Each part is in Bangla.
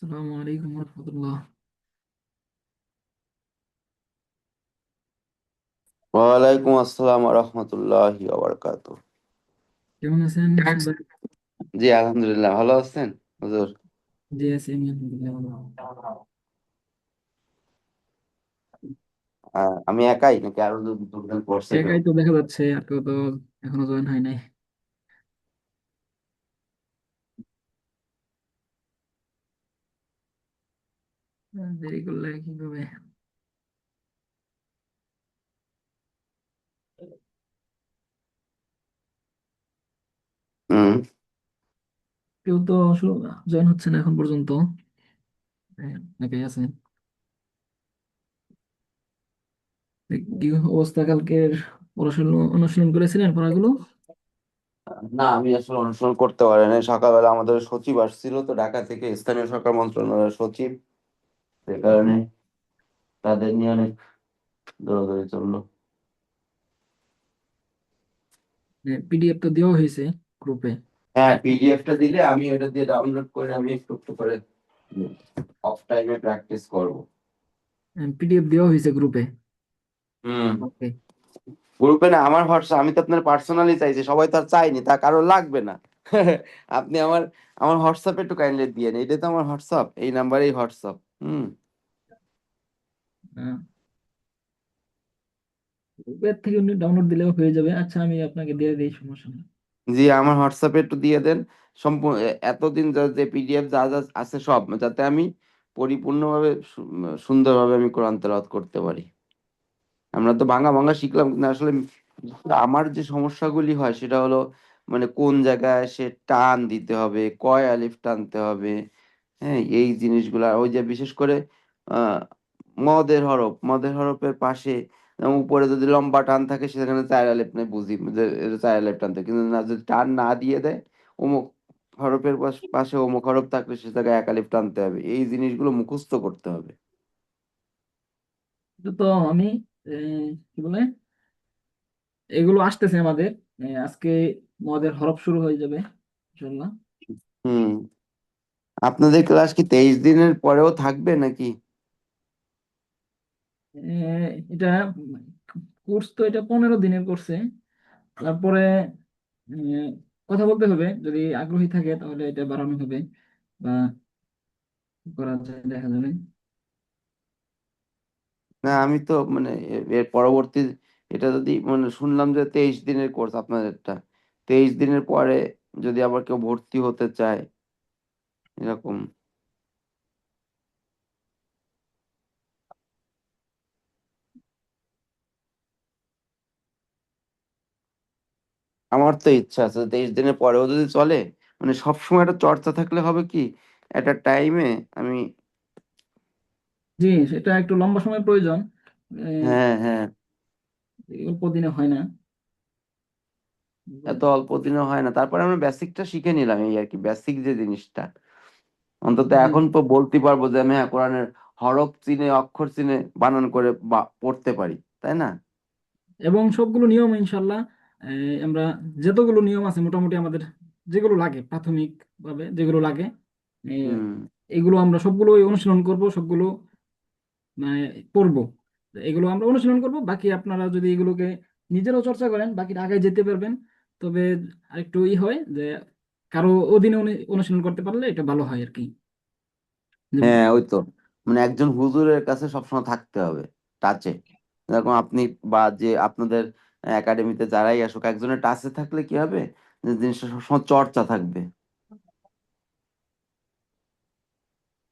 আসসালামু আলাইকুম রহমতুল্লাহ। ওয়ালাইকুম আসসালাম রহমতুল্লাহি ওয়া বারাকাতুহু। কেমন আছেন মুসলিম ভাই? জি আলহামদুলিল্লাহ, ভালো আছেন হুজুর? জি আছি আমি, আলহামদুলিল্লাহ ভালো। আমি একাই নাকি আরো দুজন পড়ছে কেউ? একাই তো দেখা যাচ্ছে, আর কেউ তো এখনো জয়েন হয় নাই। দেরি করলে কিভাবে? হুম। কেউ তো জয়েন হচ্ছে না এখন পর্যন্ত। একাই আছেন। কি অবস্থা কালকের? পড়াশোনা অনুশীলন করেছিলেন পড়াগুলো? না, আমি আসলে অনুসরণ করতে পারিনি। সকালবেলা আমাদের সচিব আসছিল তো ঢাকা থেকে, স্থানীয় সরকার মন্ত্রণালয়ের সচিব। সে কারণে তাদের নিয়ে অনেক দৌড়াদৌড়ি চললো। পিডিএফ তো দেওয়া হয়েছে গ্রুপে। হ্যাঁ, পিডিএফটা দিলে আমি ওটা দিয়ে ডাউনলোড করে আমি একটু একটু করে অফ টাইমে প্র্যাকটিস করব। পিডিএফ দেওয়া হয়েছে গ্রুপে। হুম। ওকে। গ্রুপে না, আমার হোয়াটসঅ্যাপ, আমি তো আপনার পার্সোনালি চাইছি, সবাই তো আর চাইনি, তা কারো লাগবে না। আপনি আমার আমার হোয়াটসঅ্যাপে একটু কাইন্ডলি দিয়ে এটা তো আমার হোয়াটসঅ্যাপ, এই নাম্বারেই হোয়াটসঅ্যাপ। হুম। গ্রুপের থেকে ডাউনলোড দিলেও হয়ে যাবে। আচ্ছা, আমি আপনাকে দিয়ে দিই, সমস্যা নেই। জি, আমার হোয়াটসঅ্যাপে একটু দিয়ে দেন। সম্পূর্ণ এতদিন যে পিডিএফ যা যা আছে সব, যাতে আমি পরিপূর্ণভাবে সুন্দরভাবে আমি কোরআন তেলাওয়াত করতে পারি। আমরা তো ভাঙা ভাঙা শিখলাম, কিন্তু আসলে আমার যে সমস্যাগুলি হয় সেটা হলো, মানে কোন জায়গায় সে টান দিতে হবে, কয় আলিফ টানতে হবে। হ্যাঁ, এই জিনিসগুলো। আর ওই যে বিশেষ করে আহ মদের হরফের পাশে উপরে যদি লম্বা টান থাকে, সেখানে চার আলিফ নেই, বুঝি যে এটা চার আলিফ টানতে হয়। কিন্তু না, যদি টান না দিয়ে দেয়, অমুক হরফের পাশে অমুক হরফ থাকলে সে জায়গায় এক আলিফ টানতে হবে। এই জিনিসগুলো মুখস্থ করতে হবে। এটা তো আমি কি বলে, এগুলো আসতেছে আমাদের। আজকে মদের হরফ শুরু হয়ে যাবে ইনশাল্লাহ। হুম। আপনাদের ক্লাস কি 23 দিনের পরেও থাকবে নাকি? এটা কোর্স তো, এটা 15 দিনের করছে। তারপরে আহ, কথা বলতে হবে, যদি আগ্রহী থাকে তাহলে এটা বাড়ানো হবে বা করা যায়, দেখা যাবে। না, আমি তো মানে এর পরবর্তী, এটা যদি মানে শুনলাম যে 23 দিনের কোর্স আপনাদেরটা, 23 দিনের পরে যদি আবার কেউ ভর্তি হতে চায়, এরকম। আমার তো ইচ্ছা আছে 23 দিনের পরেও যদি চলে, মানে সবসময় একটা চর্চা থাকলে হবে কি, একটা টাইমে আমি। জি, সেটা একটু লম্বা সময় প্রয়োজন। হ্যাঁ, হ্যাঁ। অল্প দিনে হয় না। এত অল্প দিনে হয় না, তারপরে আমরা বেসিকটা শিখে নিলাম, এই আর কি, বেসিক যে জিনিসটা অন্তত জি, এখন তো বলতে পারবো যে আমি, হ্যাঁ, কোরআনের হরফ চিনে, অক্ষর চিনে, বানান করে বা পড়তে পারি, তাই না? এবং সবগুলো নিয়ম ইনশাল্লাহ আমরা যতগুলো নিয়ম আছে মোটামুটি আমাদের যেগুলো লাগে প্রাথমিক ভাবে যেগুলো লাগে এই, হুম। এগুলো আমরা সবগুলো অনুশীলন করব, সবগুলো মানে পড়বো। তো এগুলো আমরা অনুশীলন করব, বাকি আপনারা যদি এগুলোকে নিজেরাও চর্চা করেন বাকিটা আগে যেতে পারবেন। তবে আরেকটু হয় যে কারো অধীনে অনুশীলন করতে পারলে এটা ভালো হয় আর কি। যেমন হ্যাঁ, ওই তো, মানে একজন হুজুরের কাছে সবসময় থাকতে হবে, টাচে। যেরকম আপনি বা যে আপনাদের একাডেমিতে যারাই আসুক, একজনের টাচে থাকলে কি হবে, যে জিনিসটা সবসময় চর্চা থাকবে।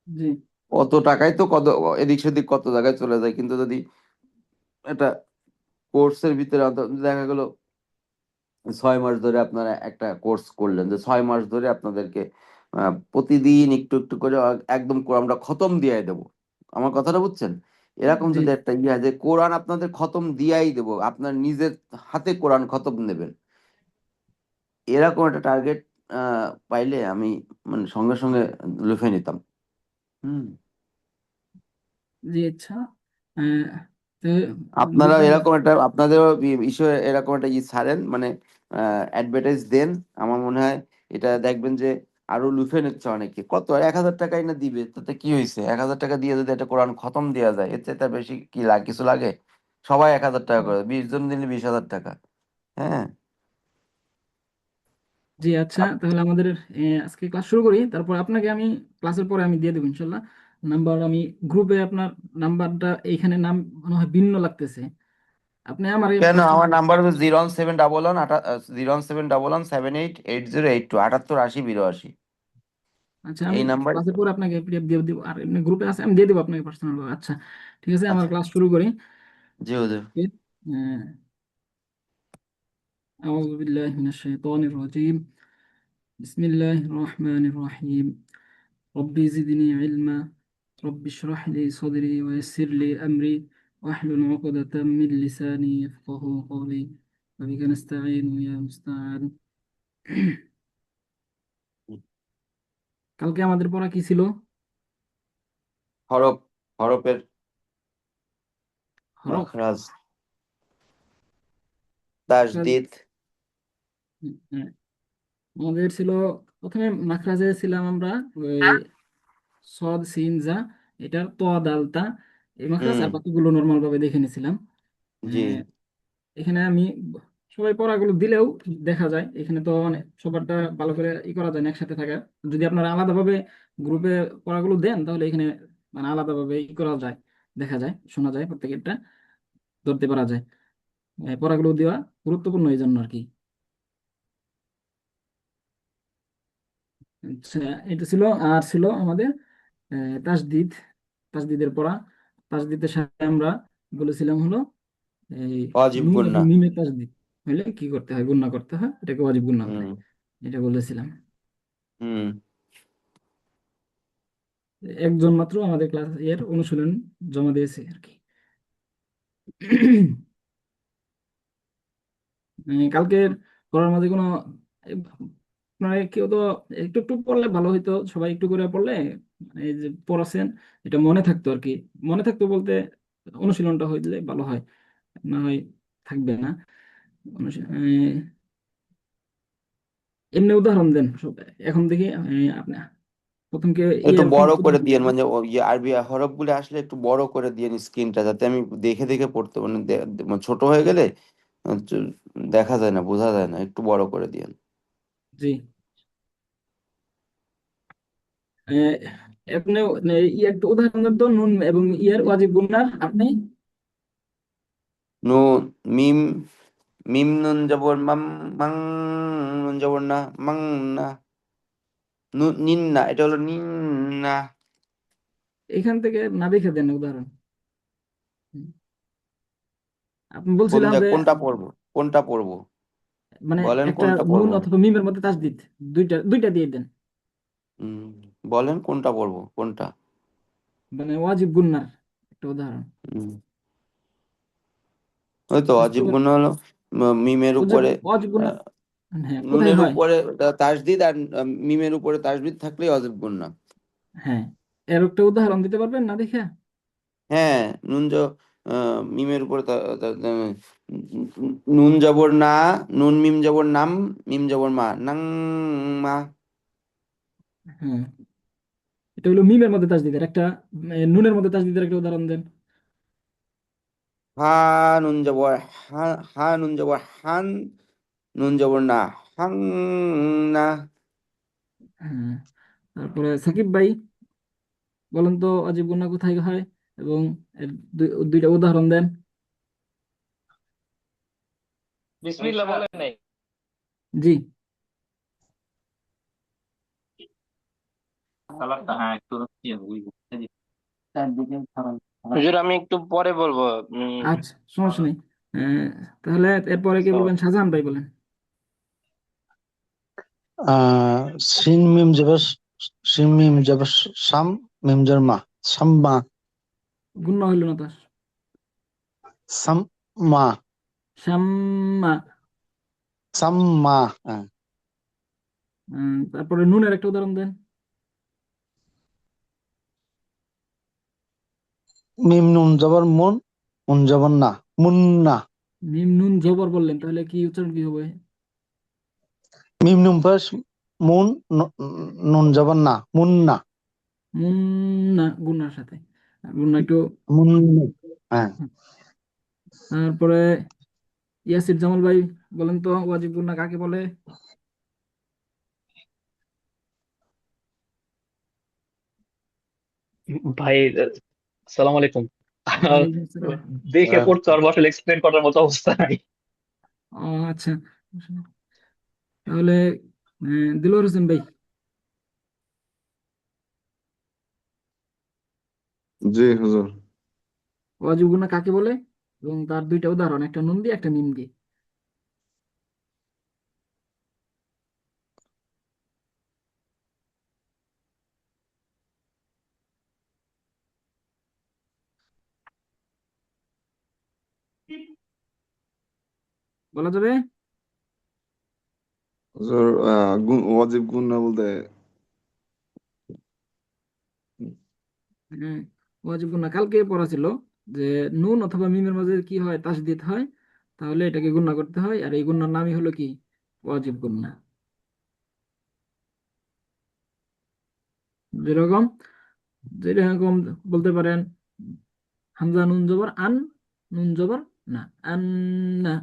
জি কত টাকাই তো কত এদিক সেদিক কত জায়গায় চলে যায়, কিন্তু যদি একটা কোর্সের ভিতরে দেখা গেল 6 মাস ধরে আপনারা একটা কোর্স করলেন, যে 6 মাস ধরে আপনাদেরকে প্রতিদিন একটু একটু করে একদম কোরআনটা খতম দিয়ে দেবো। আমার কথাটা বুঝছেন? এরকম জি যদি একটা ইয়ে যে কোরআন আপনাদের খতম দিয়াই দেবো, আপনার নিজের হাতে কোরআন খতম নেবেন, এরকম একটা টার্গেট পাইলে আমি মানে সঙ্গে সঙ্গে লুফে নিতাম। হুম। জি আচ্ছা। আহ, তো আপনারা গ্রুপে এরকম একটা আপনাদের ইস্যু এরকম একটা ছাড়েন, মানে অ্যাডভার্টাইজ দেন। আমার মনে হয় এটা দেখবেন যে আরো লুফে নিচ্ছে অনেকে। কত 1,000 টাকাই না দিবে, তাতে কি হয়েছে? 1,000 টাকা দিয়ে যদি একটা কোরআন খতম দেওয়া যায়, এর চাইতে আর বেশি কি কিছু লাগে? সবাই 1,000 টাকা করে, 20 জন দিলে 20,000 টাকা। হ্যাঁ। জি আচ্ছা, আপ- তাহলে আমাদের আজকে ক্লাস শুরু করি, তারপর আপনাকে আমি ক্লাসের পরে আমি দিয়ে দেবো ইনশাল্লাহ নাম্বার। আমি গ্রুপে আপনার নাম্বারটা এইখানে নাম মনে হয় ভিন্ন লাগতেছে, আপনি আমার এই কেন, পার্সোনাল। আমার নাম্বার হচ্ছে 01711 01711780802, 788082। আচ্ছা, আমি এই নাম্বারই ক্লাসের তো। পরে আপনাকে পিডিএফ দিয়ে দিব, আর এমনি গ্রুপে আছে আমি দিয়ে দেবো আপনাকে পার্সোনাল। আচ্ছা ঠিক আছে, আমার আচ্ছা। ক্লাস শুরু করি। জি হুজুর। أعوذ بالله من الشيطان الرجيم. بسم الله الرحمن الرحيم. ربي زدني علما. رب اشرح لي صدري ويسر لي أمري واحلل عقدة من لساني يفقه قولي. وبك نستعين يا مستعان. কালকে আমাদের পড়া কি ছিল? হরফ, হরফের হরফ। মাখরাজ, মাখরাজ। তাসদিদ। হ্যাঁ, আমাদের ছিল প্রথমে মাখরাজে ছিলাম আমরা ওই সদ সিন যা, এটার ত দাল তা, এই মাখরাজ, হুম। আর বাকিগুলো নর্মাল ভাবে দেখে নিছিলাম। জি। এখানে আমি সবাই পড়াগুলো দিলেও দেখা যায় এখানে তো অনেক সবারটা ভালো করে করা যায় না একসাথে থাকা। যদি আপনারা আলাদাভাবে গ্রুপে পড়াগুলো দেন তাহলে এখানে মানে আলাদাভাবে করা যায়, দেখা যায় শোনা যায় প্রত্যেকেরটা, ধরতে পারা যায়। পড়াগুলো দেওয়া গুরুত্বপূর্ণ এই জন্য আর কি। আচ্ছা, এটা ছিল। আর ছিল আমাদের তাসদিদ, তাসদিদের পড়া। তাসদিদের সাথে আমরা বলেছিলাম হলো এই ওয়াজিব নুন এবং গুন্না। মিমের তাসদিদ হইলে কি করতে হয়, গুণনা করতে হয়, এটাকে ওয়াজিব গুণনা বলে, হুম। এটা বলেছিলাম। হুম। একজন মাত্র আমাদের ক্লাস এর অনুশীলন জমা দিয়েছে আর কি। কালকের পড়ার মাঝে কোনো আপনার কেউ তো একটু একটু পড়লে ভালো হইতো, সবাই একটু করে পড়লে মানে এই যে পড়াছেন এটা মনে থাকতো আর কি। মনে থাকতো বলতে অনুশীলনটা হইলে ভালো হয়, না হয় থাকবে না। এমনি উদাহরণ দেন সব এখন দেখি। আপনি প্রথম কে একটু এরকম বড় করে উদাহরণ দিয়েন, দেন। মানে আরবি হরফ গুলো আসলে একটু বড় করে দিয়েন স্ক্রিনটা, যাতে আমি দেখে দেখে পড়তে, মানে মানে ছোট হয়ে গেলে দেখা যায় না, বোঝা যায় না, একটু বড় করে দিয়েন। জি। আহ, আপনি একটা উদাহরণ দেন তো নুন এবং ইয়ার ওয়াজিব গুণার আপনি। নুন, মিম, মিম নুন জবর মাম, মাং, নুন জবর না, মাং না, নিন না, এটা হলো নিন না। এখান থেকে না দেখে দেন উদাহরণ। আপনি বলছিলাম যে কোনটা পড়বো, কোনটা পড়বো? মানে বলেন একটা কোনটা নুন পড়বো। অথবা মিমের মধ্যে তাসদিদ, দুইটা দুইটা দিয়ে দেন। হুম, বলেন কোনটা পড়বো, কোনটা? মানে ওয়াজিব গুন্নার একটা উদাহরণ হুম, ওই তো বুঝতে অজীব পার। গুণ হলো মিমের উপরে ওয়াজিব গুন্না, আহ, হ্যাঁ কোথায় নুনের হয়? উপরে তাসদিদ, আর মিমের উপরে তাসদিদ থাকলেই অজীব গুণ না। হ্যাঁ, এর একটা উদাহরণ দিতে পারবেন না দেখে? হ্যাঁ, নুন মিমের উপরে নুন জবর না, নুন মিম জবর নাম, মিম জবর মা, নাং মা। হ্যাঁ, এটা হলো মিমের মধ্যে তাসদিদের একটা, নুনের মধ্যে তাসদিদের একটা উদাহরণ দেন। হা নুন জবর হা, হা নুন জবর হান, নুন জবর না, হাং না। হ্যাঁ, তারপরে সাকিব ভাই বলেন তো অজীব গুণা কোথায় হয়, এবং এর দুইটা উদাহরণ দেন। বিসমিল্লাহ বলেন নাই। জি। কালারটা হ্যাঁ একটু কি ওই হুজুর আমি একটু পরে বলবো। আচ্ছা, সমস্যা নেই। আহ, তাহলে এরপরে কে বলবেন? শাহজাহান ভাই বলেন। আহ সিন মিম জবর সিন মিম জবর সাম মিম জবর মা, সাম্মা। গুণ হইল না তার। সাম্মা। শাম্মা। সাম্মা। হ্যাঁ। তারপরে নুনের একটা উদাহরণ দেন। মিম নুন জবর মুন, মুন জবর না, মুন্না। মিম নুন জবর বললেন, তাহলে কি উচ্চারণ কি হবে? মিম নুন পেশ মুন, নুন জবর না, মুন্না। মুন্না, গুন্নার সাথে। গুন্না একটু। মুন্না। হ্যাঁ। তারপরে ইয়াসির জামাল ভাই বলেন তো ওয়াজিব গুন্না কাকে বলে? ভাই সালাম আলাইকুম। ওয়ালাইকুম আসসালাম। দেখে পড়তে পারবো, আসলে এক্সপ্লেন করার মতো অবস্থা নাই। ও আচ্ছা, তাহলে দিলওয়ার হোসেন ভাই, জি হুজুর। ওয়াজিব গুন্না কাকে বলে, এবং তার দুইটা উদাহরণ, একটা নুন দিয়ে একটা মিম দিয়ে। বলা যাবে? হুজুর ওয়াজিব গুণ না বলতে হ্যাঁ, ওয়াজিব গুন্না কালকে পড়া ছিল যে নুন অথবা মিমের মাঝে কি হয়, তাসদিদ হয়, তাহলে এটাকে গুন্না করতে হয়, আর এই গুন্নার নামই হলো কি? ওয়াজিব গুন্না। যেরকম যেরকম বলতে পারেন হামজা নুন জবর আন, নুন জবর না, আন না।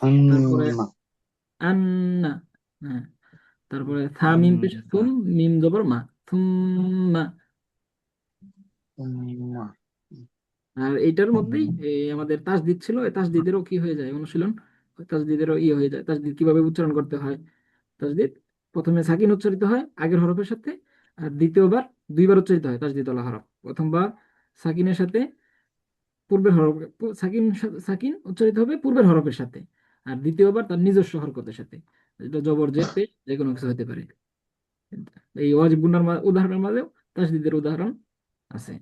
তারপরে হান্না। আন্না। হ্যাঁ, তারপরে থা মিম পেশ হান্না। থুম, মিম জবর মা, থুম্মা। হান্না। আর এইটার মধ্যেই এই আমাদের তাসদিদ ছিল, এই তাসদিদেরও কি হয়ে যায় অনুশীলন, ওই তাসদিদেরও ইয়ে হয়ে যায়। তাসদিদ কিভাবে উচ্চারণ করতে হয়? তাসদিদ প্রথমে সাকিন উচ্চারিত হয় আগের হরফের সাথে, আর দ্বিতীয়বার দুইবার উচ্চারিত হয় তাসদিদ ওয়ালা হরফ। প্রথমবার সাকিনের সাথে পূর্বের হরফ, সাকিন উচ্চারিত হবে পূর্বের হরফের সাথে, আর দ্বিতীয়বার তার নিজস্ব হরকতের সাথে। এটা জবর জের পেশ যে কোনো কিছু হতে পারে। এই ওয়াজিব গুন্নার উদাহরণের মাঝেও তাসদিদের উদাহরণ আছে।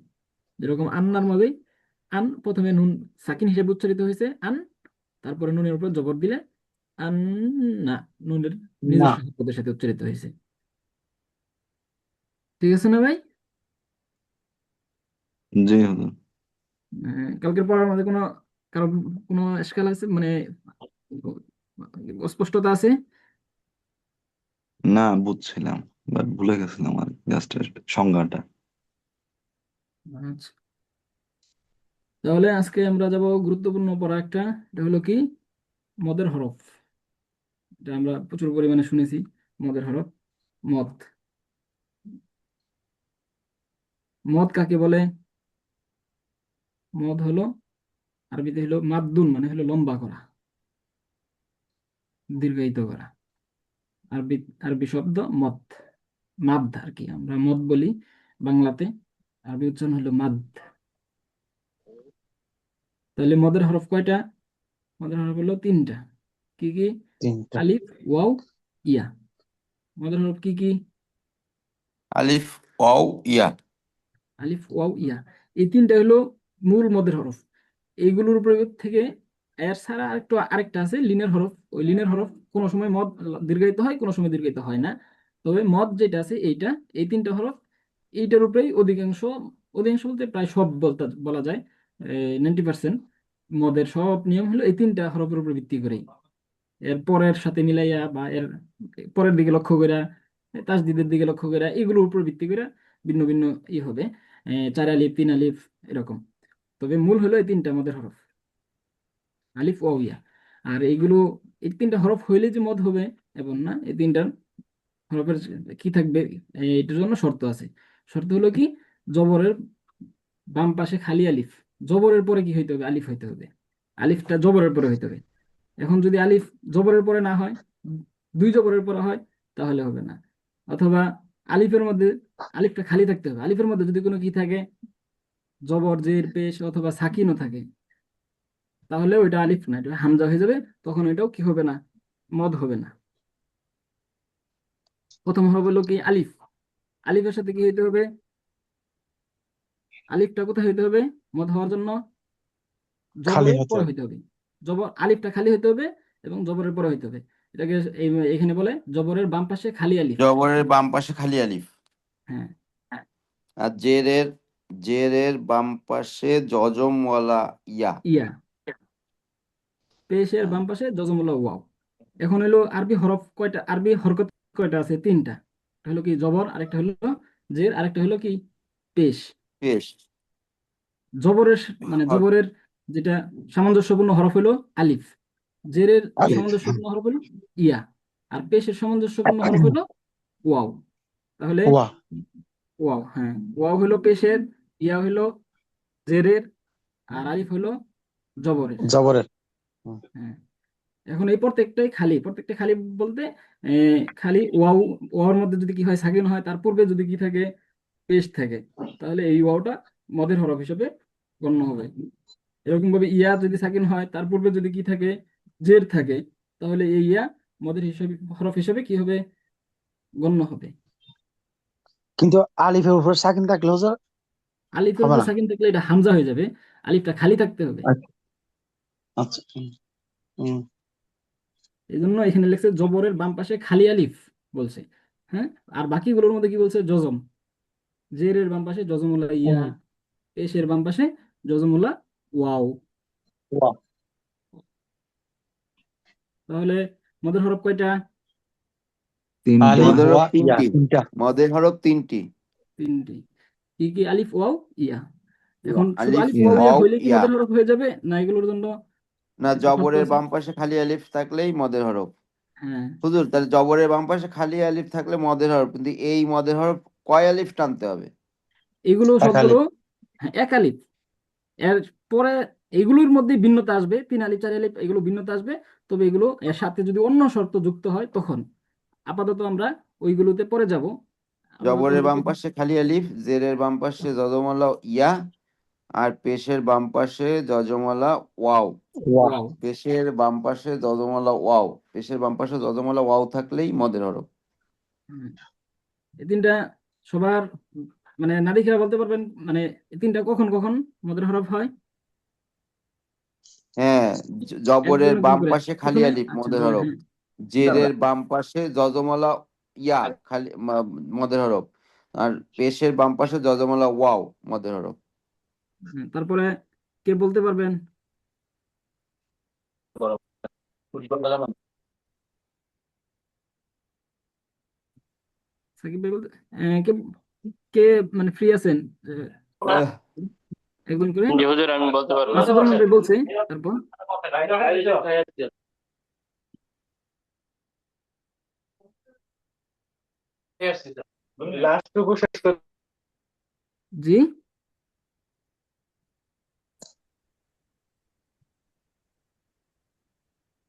যেরকম আন্নার মাঝে আন প্রথমে নুন সাকিন হিসেবে উচ্চারিত হয়েছে আন, তারপরে নুনের উপর জবর দিলে আন না, নুনের না। নিজস্ব হরকতের সাথে উচ্চারিত হয়েছে। ঠিক আছে না ভাই? জি হুজুর। কালকের পড়ার মধ্যে কোনো কারো কোনো এশকাল আছে, মানে অস্পষ্টতা আছে? না বুঝছিলাম, বাট ভুলে গেছিলাম আর জাস্ট সংজ্ঞাটা। আচ্ছা, তাহলে আজকে আমরা যাব গুরুত্বপূর্ণ পড়া একটা, এটা হলো কি? মদের হরফ। এটা আমরা প্রচুর পরিমাণে শুনেছি, মদের হরফ। মদ। মদ কাকে বলে? মদ হলো, আরবিতে হলো মাদ্দুন, মানে হলো লম্বা করা, দীর্ঘায়িত করা। আরবি, আরবি শব্দ মদ, মাদ আর কি, আমরা মদ বলি বাংলাতে, আরবি উচ্চারণ হলো মাদ। তাহলে মদের হরফ কয়টা? মদের হরফ হলো তিনটা। কি কি? তিনটা। আলিফ, ওয়াও, ইয়া। মদের হরফ কি কি? আলিফ ওয়াও ইয়া। আলিফ, ওয়াও, ইয়া। এই তিনটা হলো মূল মদের হরফ। এইগুলোর উপর থেকে এর ছাড়া আরেকটা আছে লিনের হরফ। ওই লিনের হরফ কোনো সময় মদ দীর্ঘায়িত হয়, কোনো সময় দীর্ঘায়িত হয় না। তবে মদ যেটা আছে এইটা, এই তিনটা হরফ, এইটার উপরেই অধিকাংশ, অধিকাংশ বলতে প্রায় সব বলতে বলা যায়, 90%। মদের সব নিয়ম হলো এই তিনটা হরফের উপর ভিত্তি করেই, এর পরের সাথে মিলাইয়া বা এর পরের দিকে লক্ষ্য করে, তাসদিদের দিকে লক্ষ্য করে, এগুলোর উপর ভিত্তি করে ভিন্ন ভিন্ন হবে, 4 আলিফ 3 আলিফ এরকম। তবে মূল হলো এই তিনটা মদের হরফ, আলিফ ওয়াও ইয়া। আর এইগুলো, এই তিনটা হরফ হইলে যে মদ হবে এমন না, এই তিনটা হরফের কি থাকবে, এটার জন্য শর্ত আছে। শর্ত হলো কি, জবরের বাম পাশে খালি আলিফ, জবরের পরে কি হইতে হবে, আলিফ হইতে হবে, আলিফটা জবরের পরে হইতে হবে। এখন যদি আলিফ জবরের পরে না হয়, 2 জবরের পরে হয়, তাহলে হবে না। অথবা আলিফের মধ্যে আলিফটা খালি থাকতে হবে, আলিফের মধ্যে যদি কোনো কি থাকে, জবর জের পেশ অথবা সাকিনও থাকে, তাহলে ওইটা আলিফ না, এটা হামজা হয়ে যাবে, তখন ওইটাও কি হবে না, মদ হবে না। প্রথম হরফ হলো কি আলিফ, আলিফের সাথে কি হইতে হবে, আলিফটা কোথায় হইতে হবে মদ হওয়ার জন্য, খালি জবরের হতে পরে হবে। হইতে হবে। আলিফটা খালি হইতে হবে এবং জবরের পরে হইতে হবে। এটাকে এখানে বলে জবরের বাম পাশে খালি আলিফ। জবরের বাম পাশে খালি আলিফ, হ্যাঁ, আর জেরের বাম পাশে জজমওয়ালা ইয়া। ইয়া। পেশের বাম পাশে জজমুল্লাহ ওয়াও। এখন হলো আরবি হরফ কয়টা, আরবি হরকত কয়টা আছে, 3টা। একটা হলো কি জবর, আরেকটা হলো জের, আরেকটা হলো কি পেশ। পেশ। জবরের মানে জবরের যেটা সামঞ্জস্যপূর্ণ হরফ হলো আলিফ, জেরের আলিফ। সামঞ্জস্যপূর্ণ হরফ হলো ইয়া, আর পেশের সামঞ্জস্যপূর্ণ হরফ হলো ওয়াও। তাহলে ওয়া। ওয়াও, হ্যাঁ, ওয়াও হলো পেশের, ইয়া হলো জেরের, আর আলিফ হলো জবরের। জবরের। হ্যাঁ, এখন এই প্রত্যেকটাই খালি, প্রত্যেকটা খালি বলতে খালি ওয়াও, ওয়াওর মধ্যে যদি কি হয় সাকিন হয়, তার পূর্বে যদি কি থাকে, পেশ থাকে, তাহলে এই ওয়াওটা মদের হরফ হিসেবে গণ্য হবে। এরকম ভাবে ইয়া যদি সাকিন হয়, তার পূর্বে যদি কি থাকে, জের থাকে, তাহলে এই ইয়া মদের হিসেবে হরফ হিসেবে কি হবে, গণ্য হবে। কিন্তু আলিফের উপর সাকিন থাকলে হুজুর আলিফের হবে উপর না। সাকিন থাকলে এটা হামজা হয়ে যাবে, আলিফটা খালি থাকতে হবে। আচ্ছা। হুম। এই জন্য এখানে লেখছে জবরের বাম পাশে খালি আলিফ বলছে। হ্যাঁ, আর বাকিগুলোর মধ্যে কি বলছে, জজম, জেরের বাম পাশে জজমুল্লাহ ইয়া, হুম। পেশের বাম পাশে জজমুল্লাহ ওয়াও। ওয়া। তাহলে মদের হরফ কয়টা, তিনটা। আলিফ মদের হরফ ওয়া ইয়া 3টি, তিনটা। মদের হরফ 3টি। 3টি। কি কি, আলিফ ওয়াও ইয়া। এখন শুধু আলিফ আলিফ ইয়া। ওয়াও ইয়া ওয়াও হইলে কি ইয়া। মদের হরফ হয়ে যাবে, না এগুলোর জন্য না, একটা শর্ত জবরের আছে? বাম পাশে খালি আলিফ থাকলেই মদের হরফ। হ্যাঁ, হুজুর, তাহলে জবরের বাম পাশে খালি আলিফ থাকলে মদের হরফ, কিন্তু এই মদের হরফ কয় আলিফ টানতে হবে? এগুলো এক সবগুলো, আলিফ। হ্যাঁ, এক আলিফ। এর পরে এগুলোর মধ্যে ভিন্নতা আসবে, 3 আলিফ 4 আলিফ এগুলো ভিন্নতা আসবে। তবে এগুলো এর সাথে যদি অন্য শর্ত যুক্ত হয় তখন, আপাতত আমরা ওইগুলোতে পরে যাব। আপাতত জবরের হলো বাম কি, পাশে খালি আলিফ, জেরের বাম পাশে জজমওয়ালা ইয়া, আর পেশের বাম পাশে জজমওয়ালা ওয়াও। ওয়া। ওয়াও। পেশের বাম পাশে জজমওয়ালা ওয়াও, পেশের বাম পাশে জজমওয়ালা ওয়াও থাকলেই মদের হরফ। হুম। এই 3টা সবার মানে নারীরা বলতে পারবেন, মানে এই 3টা কখন কখন মদের হরফ হয়, হ্যাঁ, জবরের একজন একজন বাম করে। পাশে খালি প্রথমে আলিফ আচ্ছা মদের জয়, হরফ, হ্যাঁ, জেরের বাম পাশে যজমলা ইয়া খালি মদের হরফ, আর পেশের বাম পাশে যজমলা ওয়াও মদের হরফ। হ্যাঁ, তারপরে কে বলতে পারবেন, সাকিব ভাই বলতে, কে কে মানে ফ্রি আছেন, আহ, একজন করে। জি হুজুর, আমি বলতে পারবো। মাসুদুর রহমান ভাই বলছে, তারপর জি,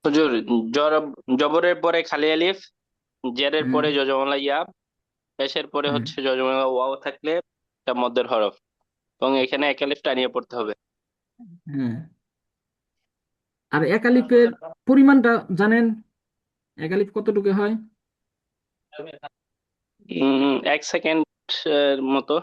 হুজুর, জবরের পরে খালি আলিফ, জেরের হ্যাঁ, পরে যজমলা ইয়া, পেশের পরে হ্যাঁ, হচ্ছে যজমলা ওয়াও থাকলে এটা মধ্যের হরফ, এবং এখানে এক আলিফ টানিয়ে পড়তে হবে। হ্যাঁ। আর এক আলিফের পরিমাণটা জানেন, এক আলিফ কতটুকু হয়? 1 সেকেন্ড মতো।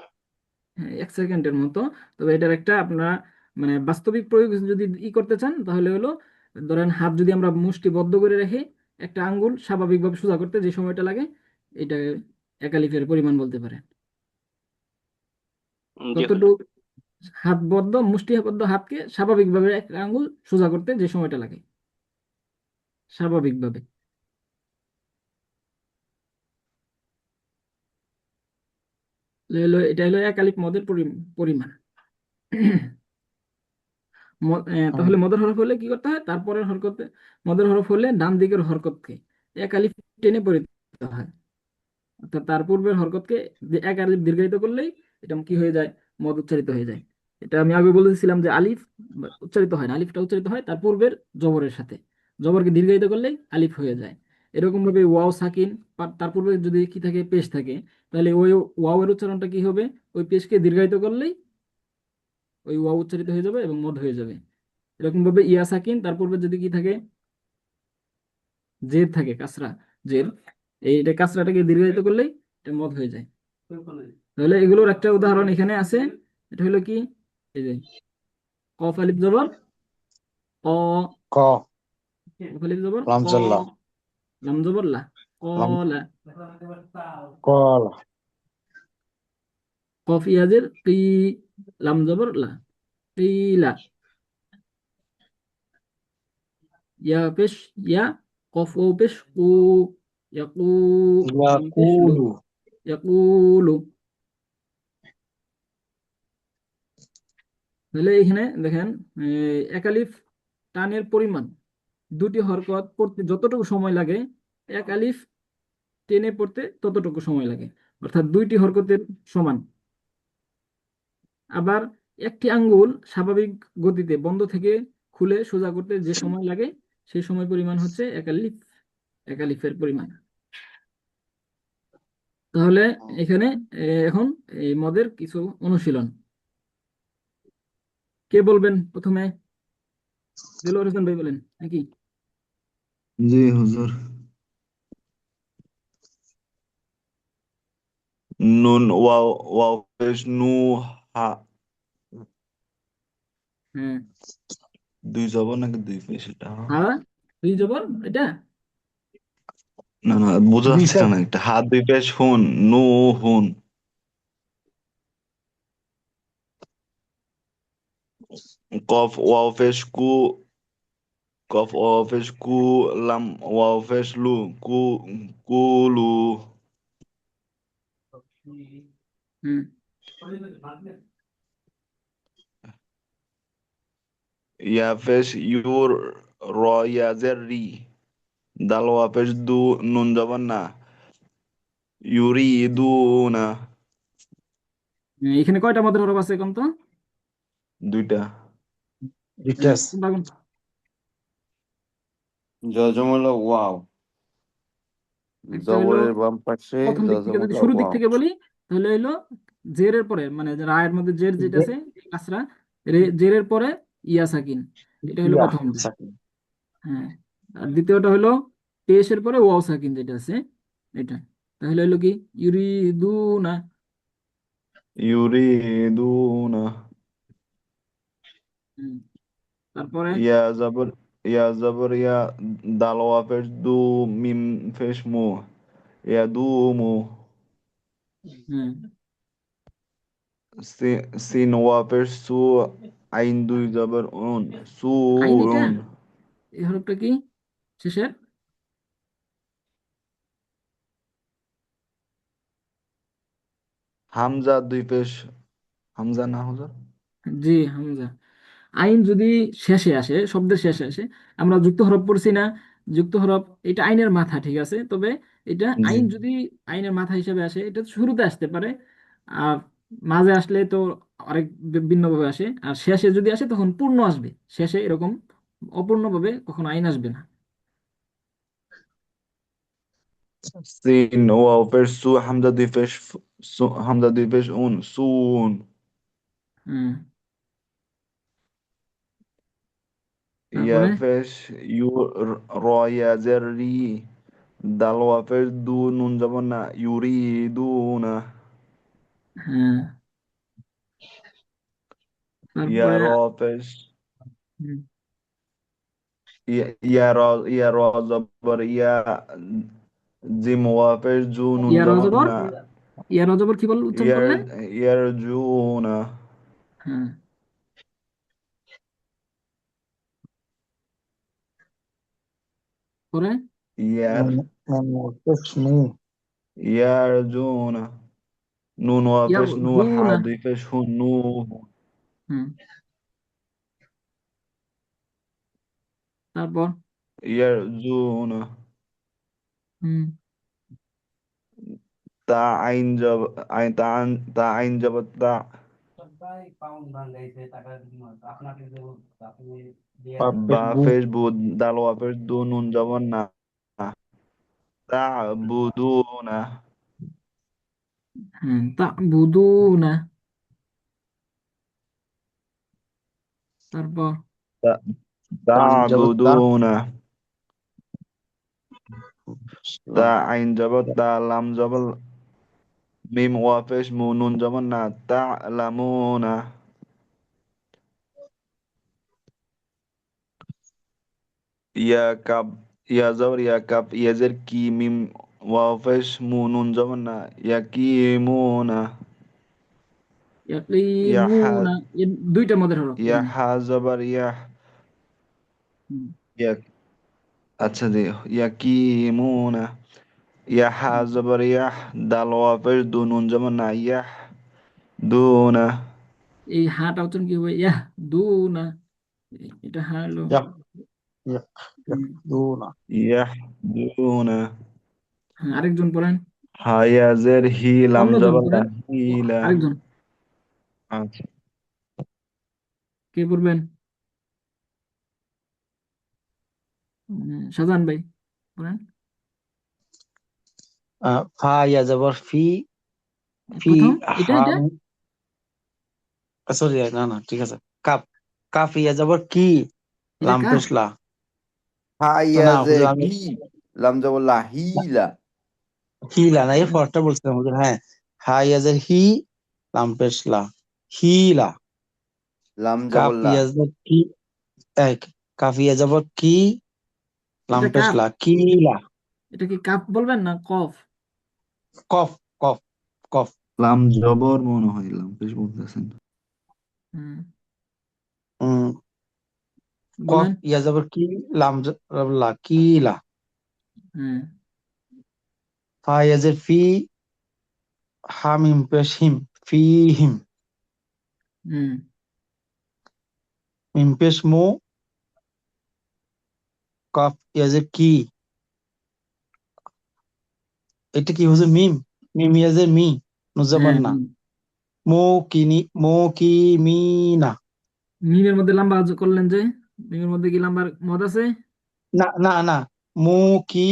হ্যাঁ, 1 সেকেন্ডের মতো। তবে এটার একটা আপনারা মানে বাস্তবিক প্রয়োগ যদি করতে চান, তাহলে হলো ধরেন হাত যদি আমরা মুষ্টিবদ্ধ করে রেখে একটা আঙ্গুল স্বাভাবিকভাবে সোজা করতে যে সময়টা লাগে, এটা এক আলিফের পরিমাণ বলতে পারেন। জি হুজুর। ততটুক হাতবদ্ধ মুষ্টিবদ্ধ হাতকে স্বাভাবিকভাবে এক আঙ্গুল সোজা করতে যে সময়টা লাগে, স্বাভাবিকভাবে। এটা হলো এক আলিফ মদের পরিমাণ। তাহলে মদের হরফ হলে কি করতে হয়, তারপরের হরকতে, মদের হরফ হলে ডান দিকের হরকতকে এক আলিফ টেনে পড়িতে হয়, অর্থাৎ তার পূর্বের হরকতকে এক আলিফ দীর্ঘায়িত করলেই এটা কি হয়ে যায়, মদ উচ্চারিত হয়ে যায়। এটা আমি আগে বলেছিলাম যে আলিফ উচ্চারিত হয় না, আলিফটা উচ্চারিত হয় তার পূর্বের জবরের সাথে, জবরকে দীর্ঘায়িত করলেই আলিফ হয়ে যায়। এরকম ভাবে ওয়াও সাকিন, তার পূর্বে যদি কি থাকে, পেশ থাকে, তাহলে ওই ওয়াও এর উচ্চারণটা কি হবে, ওই পেশকে দীর্ঘায়িত করলেই ওই ওয়াও উচ্চারিত হয়ে যাবে এবং মদ হয়ে যাবে। এরকম ভাবে ইয়া সাকিন, তার পূর্বে যদি কি থাকে, জের থাকে, কাসরা, জের, এইটা কাসরাটাকে দীর্ঘায়িত করলেই এটা মদ হয়ে যায়। তাহলে এগুলোর একটা উদাহরণ এখানে আছে। এটা হলো কি, এই যে কফ আলিফ জবর ক, ক, কফ আলিফ জবর ক, লামজাল্লাহ, লাম জবর লা, লাম, কলা, কলা, কফ ইয়াজের কি, লাম জবর লা, কিলা, ইয়া পেশ ইয়া, কফ ও পেশ কু, ইয়াকু, লাম পেশ লু, ইয়াকুলু, ইয়াকুলু। তাহলে এখানে দেখেন, এক আলিফ টানের পরিমাণ, দুটি হরকত পড়তে যতটুকু সময় লাগে, এক আলিফ টেনে পড়তে ততটুকু সময় লাগে, অর্থাৎ দুইটি হরকতের সমান। আবার একটি আঙ্গুল স্বাভাবিক গতিতে বন্ধ থেকে খুলে সোজা করতে যে সময় লাগে, সেই সময় পরিমাণ হচ্ছে এক আলিফ, এক আলিফের পরিমাণ। তাহলে এখানে এখন এই মদের কিছু অনুশীলন, কে বলবেন প্রথমে? দেলোয়ার হোসেন ভাই বলেন নাকি? জি হুজুর। নুন ওয়াও, ওয়াও পেশ নু, হা, হ্যাঁ, দুই জবর নাকি দুই পেশ এটা? হ্যাঁ, দুই জবর এটা। না না, বোঝা দুই যাচ্ছে পেশ, না একটা, হাত দুই পেশ হুন, নু হুন, কফ ওয়াও পেশ কু, কফ ওয়াও পেশ কু, লাম ওয়াও পেশ লু, কু, কুলু, হুম, ইয়া পেশ ইউর, র ইয়া জের রি, দাল ওয়া পেশ দু, নুন জবর না, ইউরিদুনা, এখানে কয়টা মদের হরফ আছে এখন তো? দুইটা। বিকাশ, কোনটা কোনটা? জজম হলো ওয়াও, একটা হলো, জবরের বাম পাশে প্রথম দিক জজম থেকে যদি হলো শুরুর দিক ওয়াও। থেকে বলি, তাহলে হলো জেরের পরে, মানে যে রায়ের মধ্যে জের যেটা আছে, কাসরা, জেরের পরে ইয়া সাকিন, এটা হলো ইয়া, প্রথমটা। হ্যাঁ, আর দ্বিতীয়টা হলো পেশের পরে ওয়াও সাকিন যেটা আছে, এটা। তাহলে হলো কি, ইউরিদুনা। ইউরিদুনা, হুম, তারপরে ইয়া জবর, ইয়া জবর ইয়া, দাল ওয়া পেশ দু, মিম পেশ মু, ইয়া দুমু, হ্যাঁ, সিন ওয়া পেশ সু, আইন দুই জবর উন, সু আইন, এটা উন, এই হরফটা কি শেষের? হামজা দুই পেশ, হামজা না হুজুর? জি, হামজা। আইন যদি শেষে আসে, শব্দের শেষে আসে, আমরা যুক্ত হরফ পড়ছি না, যুক্ত হরফ এটা আইনের মাথা, ঠিক আছে, তবে এটা জি। আইন যদি আইনের মাথা হিসেবে আসে, এটা শুরুতে আসতে পারে, আর মাঝে আসলে তো আরেক ভিন্নভাবে আসে, আর শেষে যদি আসে তখন পূর্ণ আসবে, শেষে এরকম অপূর্ণভাবে কখনো আইন আসবে না। সিন ওয়া পেশ সু, হামজা দুই পেশ সু, হামজা দুই পেশ উন, সুন, হ্যাঁ, ইয়া তারপরে পেশ ইউ, র ইয়া জের রি, দাল ওয়া পেশ দু, নুন জবর না, ইউরিদুনা, হ্যাঁ, ইয়া তারপরে র পেশ, হুম, ইয়া র জবর ইয়া, জিম ওয়া পেশ জু, নুন ইয়ার জবর অজবর, না, ইয়ার অজবর কি বল উচ্চারণ ইয়ার, করলেন? ইয়ার জুনা, হ্যাঁ, পরে ير নুন ওয়াফেশ নু يرجون نون واقفش نو ইয়ারজুনা। حذفش هو نو হুম, তারপর يرجون হুম, تا عين جب عين تا عين جب تا পাপেশ با বু فيش بود دال واقفش دو نون جب نا تعبدون হ্যাঁ, তা'বুদুনা। তারপর تا- দাল জবর দা تعبدون تا লাম عين جب تا لام جب ميم واقفش مو نون جب نا تعلمون يا كاب يا زور يا كاب يا زر كي ميم واقفش مو نون جب نا يقيمون يا ح ইয়াকিমুনা, এর দুইটা মদের হরফ يا এখানে। ح زبر يا হুম, يا अच्छा जी يقيمون يا ح হুম। زبر يح دال واقفش دو نون جب نا يح دون এই হাটা উচ্চারণ কি হবে? ইয়াহ দুনা। এটা হা হলো। ইয়াক ইয়াক হুম, ইয়াকদুনা يحدون হ্যাঁ, আরেকজন পড়েন। ها يا زر هي لام অন্যজন جب لا পড়েন। ও, هيلا আরেকজন আচ্ছা কে পড়বেন? শাহজাহান ভাই পড়েন। ফা ইয়া জবর ফি ফি প্রথম এটা হা এটা সরি না না ঠিক আছে কাপ কাফ ইয়া জবর কি এটা লাম কাফ। পেশ লা হা না ইয়া না জের হুজুর আমি কি লাম জবর লা হিলা হিলা না এই ফরটা বলছিলাম হুজুর হ্যাঁ হা ইয়া জবর হি লাম পেশ লা হিলা লাম কাফ জবর লা ইয়া জবর কি এক কাফ ইয়া জবর কি লাম এটা পেশ কাফ। লা কিলা এটা কি কাফ বলবেন না কফ? কফ কফ কফ লাম জবর মনে হয় লাম বেশ বলতেছেন হুম, উম কফ বলেন। ইয়া জবর কি লাম জবর লা কিলা হ্যাঁ, ফা ইয়া জবর ফি হা মিম পেশ হিম ফিহিম হুম, মিম পেশ মু কফ ইয়াজের কি এটা কি হচ্ছে মিম মিম ইয়াজের মি নুজাবার হ্যাঁ, না মো কিনি মো কি মি না মিমের মধ্যে লম্বা করলেন যে, মিমের মধ্যে কি লম্বা মদ আছে? না না না মো কি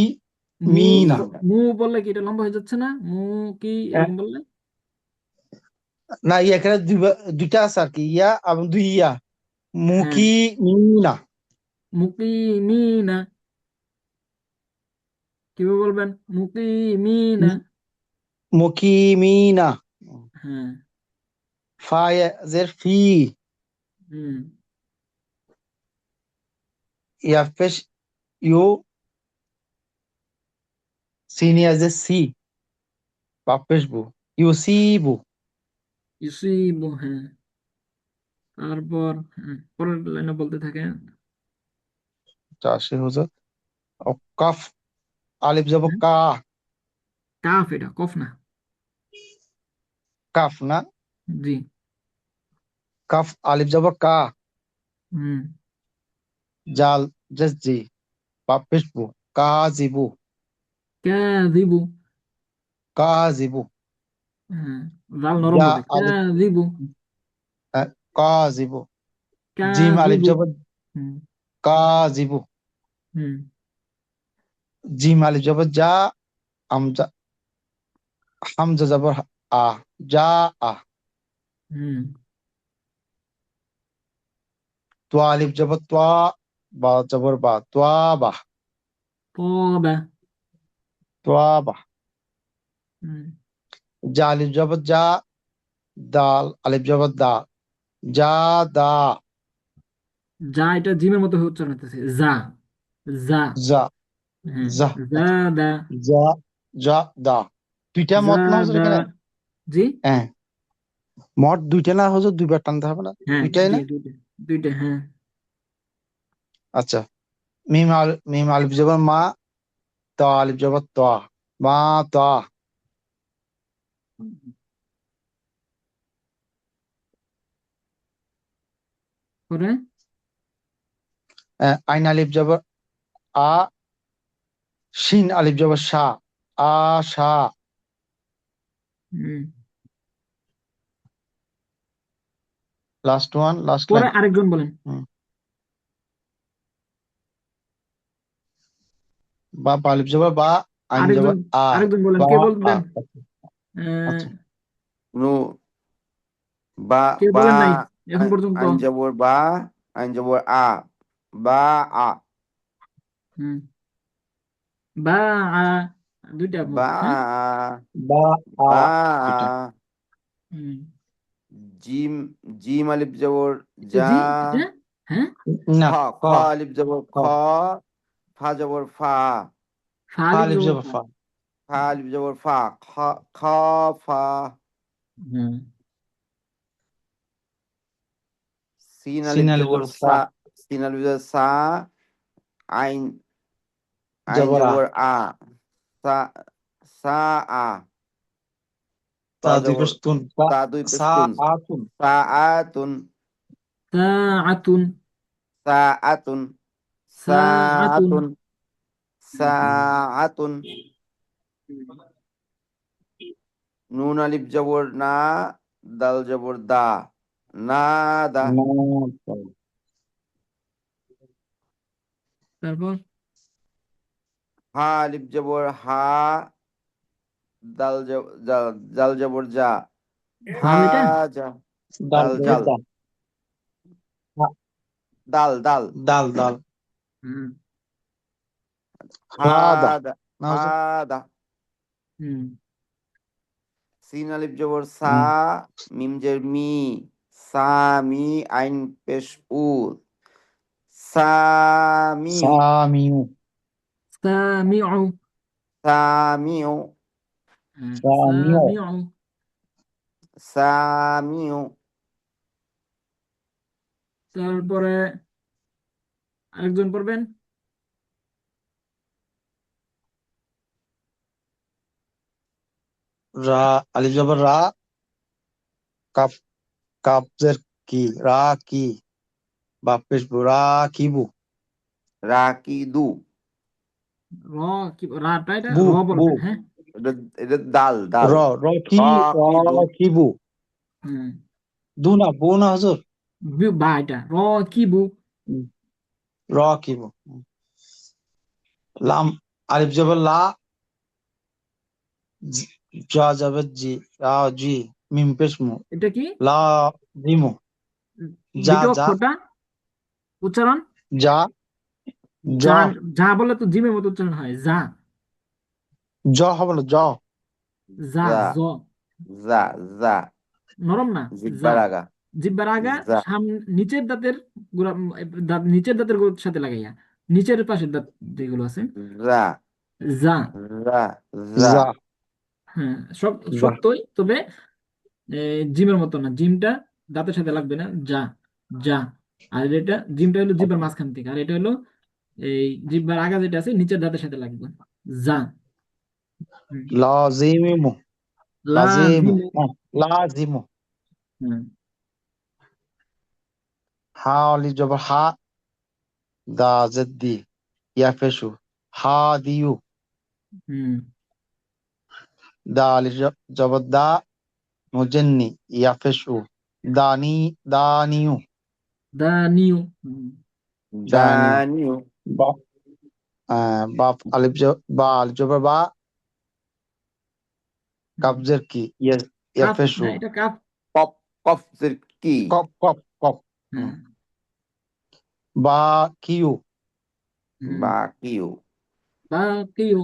মু মি না মু বললে কি এটা লম্বা হয়ে যাচ্ছে না? মু কি আহ, এরকম বললে? না ইয়া এখানে দুইটা আছে আর কি ইয়া এবং দুই ইয়া মো হ্যাঁ, কি মি না মুকিমিনা। কিভাবে বলবেন? মুকিমিনা। মো কি মি না হ্যাঁ, ফা ইয়াজের ফি হুম, ইয়া পেশ ইউ সিন ইয়াজের সি বা পেশ বু ইউ সি বু ইউসিবু। হ্যাঁ, তারপর হ্যাঁ, পরের লাইনে বলতে থাকেন। চাষে হচ্ছে কাফ আলিফ যাব হ্যাঁ, কা কাফ, এটা কফ না। কাফ না জি। কাফ আলিফ যাব কা হুম, জাল জাজি বাপেশবু কাজিবু কাযিবু। কাজিবু হ্যাঁ, লাল নরম ইয়া হবে। আলিফ কাযিবু, কাজিবু জিম আলিফ কাযিবু। যাব হুম, কাজিবু হুম, জিম আলিফ যাব যা আমজা হামজা যাব আ যা আ হুম, তোয়া আলিফ যাব তোয়া বা জবর বা তোয়া বা তবা। তোয়া বা হুম, যা আলিফ যাব যা দাল আলিফ যাব দা যা দা যা, এটা জিমের মতো হয়ে উচ্চারণ হতেছে। যা, যা। যা হ্যাঁ, যা আচ্ছা জাদা, যা যা দা দুইটা মত না হুজুর জাদা। এখানে জি। হ্যাঁ মোট দুইটা না হুজুর, দুইবার টানতে হবে না? হ্যাঁ, দুইটাই না? দুইটা দুইটা, হ্যাঁ। আচ্ছা, মিম আলিফ জবর মা, ত আলিফ জবর ত, মা ত। পরে আইন আলিফ জবর আ, শিন আলিফ জবর শা, আশা। হুম। লাস্ট ওয়ান, লাস্ট পরে লাইন। আরেকজন বলেন। বা আলিফ জবর বা, আইন আরেকজন জবর আ, আরেকজন বলেন, বা কে আ। বলবেন? আহ, আচ্ছা, নু বা কেউ বা বলেন নাই এখন পর্যন্ত। আইন জবর বা, আইন জবর আ, বা আ, হুম। বা আ, দুইটা মোট, বা হ্যাঁ। বা আ, বা এটা। হুম। জিম, জিম আলিফ জবর এটা যা, জি, এটা, হ্যাঁ। না, খ, খ, খ আলিফ জবর খ, খ, ফা জবর ফা, ফা ফা আলিফ আলিফ জবর জবর ফা। ফা, ফা আলিফ জবর ফা, খ, খ ফা। হুম। সিন সিন আলিফ আলিফ জবর জবর সা, সা, সিন আলিফ জবর সা, আইন, আইন জবর আ, জবর আ, সা, সা আ, তা তা দুই জবর, পেশ তুন, তা দুই সা পেস্তুন, আ তুন, সা আতুন, সাআতুন, সা আতুন, সা সাআতুন। আতুন, সা আতুন। নুন আলিফ জবর না, দাল জবর দা, না দা। না, তারপর হা আলিফ জবর হা, জাল জবর যা, জাল, হা এটা যা, দাল দাল জবর জাল, দা, দাল দাল, দাল দাল, হুম। হা হা দা, দা, না হা হুজুর? দা। হুম। সিন আলিফ জবর সা, হুম। মিম জের মি, সা মি, আইন পেশ উ, সামিউ, সামিউ, সামিউ, সামিউ, হ্যাঁ, সামিউ, সামিউ। সামিউ। তারপরে আরেকজন পড়বেন। রা আলিফ জবর রা, কাপ, কাবজের কি, রা কি, বাপ পেশ বু, রা কিবু, রাকিদু, র, কি রাটা, এটা বু, র বু, বলবেন, হ্যাঁ। এটা এটা দাল দাল, র, র কি, রাকিদু, র কিবু, হুম। দু না, বু না হুজুর? বা, এটা র কি বু। হুম, র কিবু। লাম আলিফ জবর লা, জা জবর জি, রা জি, মিম পেশ মু, এটা কি? লা জিমু, যা দ্বিতীয় যা, অক্ষরটা উচ্চারণ। যা, জ, যা, যা বলে তো জিমের মতো উচ্চারণ হয়, যা, জ হবে না, জ, যা, যা, জ। যা, যা, নরম না, যা। জিব্বার আগা, জিহ্বার আগা, যা, নিচের দাঁতের গোড়া, নিচের দাঁতের সাথে লাগাইয়া, নিচের পাশের দাঁত যেগুলো আছে, যা, যা। যা, যা, যা, হ্যাঁ, সব যা। সত্যই, তবে জিমের মতো না, জিমটা দাঁতের সাথে লাগবে না, যা, যা। আর এটা জিমটা হলো জিব্বার মাঝখান থেকে, আর এটা হলো এই জিব্বার আগা যেটা আছে নিচের দাঁতের সাথে লাগবে, যা। হুম। লাজিমু, লাজিমু, লাজিম। লাজিমু। হুম। হা আলিফ জবর হা, দা জেদ্দি, ইয়াফেশু, হা দিউ, হুম। দা আলিফ জবর দা, মুজেন্নি, ইয়াফেশু, দানি, দানিউ, দানিউ। হুম। দানিউ। দানিউ, বা, বাপ আলিফ বা আলিফ জবর বা, হুম। কাবজের কি, কাফ ইয়াফেশু, না, এটা কাফ। কপ, কফের কি, কপ কপ কপ। হ্যাঁ। বা কিউ, হুম। বা কিউ, বাকিউ।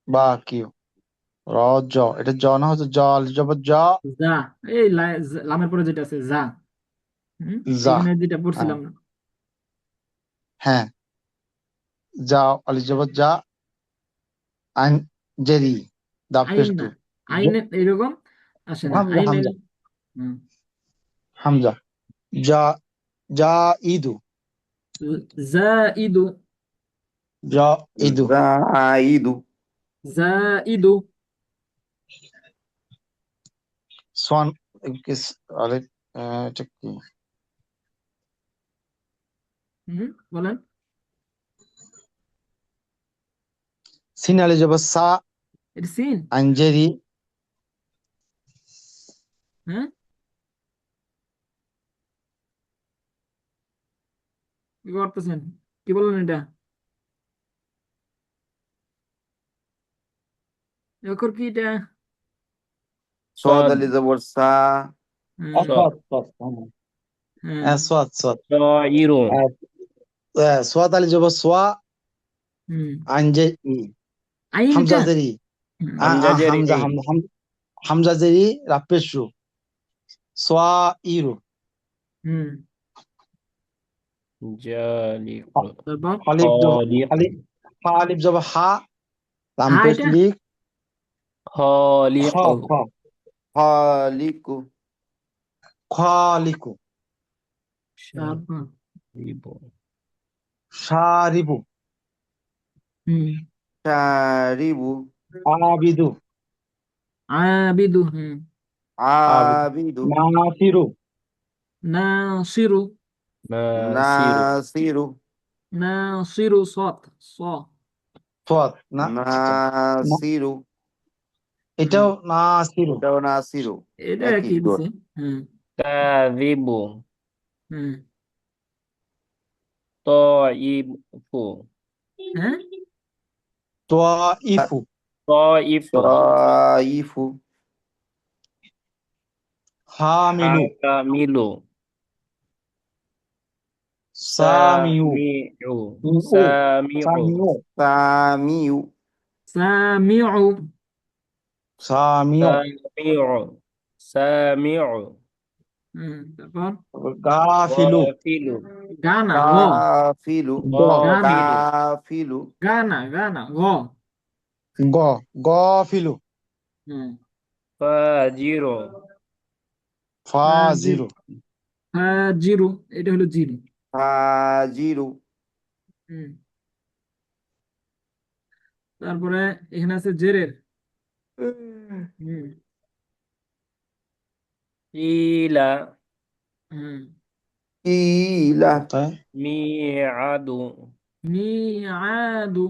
বা কিউ, র জ, এটা জ না হচ্ছে জ আলিফ জবর জ, যা, এই লামের পরে যেটা আছে, যা। হুম। যা। এখানে যেটা হ্যাঁ, পড়ছিলাম। হ্যাঁ, যা আলিফ জবর যা, আইন জেরি, দা আইন পেশ না, দু, আইন এরকম আসে না, হামজা আইন হামজা, হুম হামজা জা জাইদু জাইদু জাইদু জাইদু জাইদু সোয়ান আরে এটা কি বলেন সিন আলি জবর সা এটা সিন আঞ্জেরি হ্যাঁ কি করতেছেন কি বললেন এটা এই অক্ষর কি এটা সদ صاد আলি জবর সা হ্যাঁ আসওয়াত হ্যাঁ আসওয়াত طائر সোয়াত আলি জবর সোয়া হুম আঞ্জেরি আইন হামজা এটা জেরি হুম حمزة হামজা جريري হামজা জেরি রাপেশু সোয়া ইরু হুম جالق তারপর হালিফ জবর خالق হালিফ জবর হা হ্যাঁ রামপেশ এটা লিখ খ خالق খ খালিকু খালিকু তারপর شارب শারিবু হুম শারিবু আবিদু আবিদু আবিদু আবিদু নাসিরু নাসিরু ناصر নাসিরু নাসিরু সৎ স সোয়াত না না, নাসিরু হুম এটাও নাসিরু এটাও নাসিরু এটা একই একই জোর দিছে হ্যাঁ كاذب হ্যাঁ طائف হ্যাঁ তোয়াইফু طائف তাইফু হামিলু حامل সামিউ سامع ও سامع সামিউ সামিউ সামিউ সামিউ سامع سامع তারপর গাফিলু غافل গানা গ কাফিলু গ গানা غافل কাফিলু গানা গ গ গফিলু হুম فاجر ফাজিরু জিরু এটা হলো জিরু ফাজিরু হুম তারপরে এখানে আছে জেরের হুম قيل হুম ইলা কোথায় ميعاد মিআদু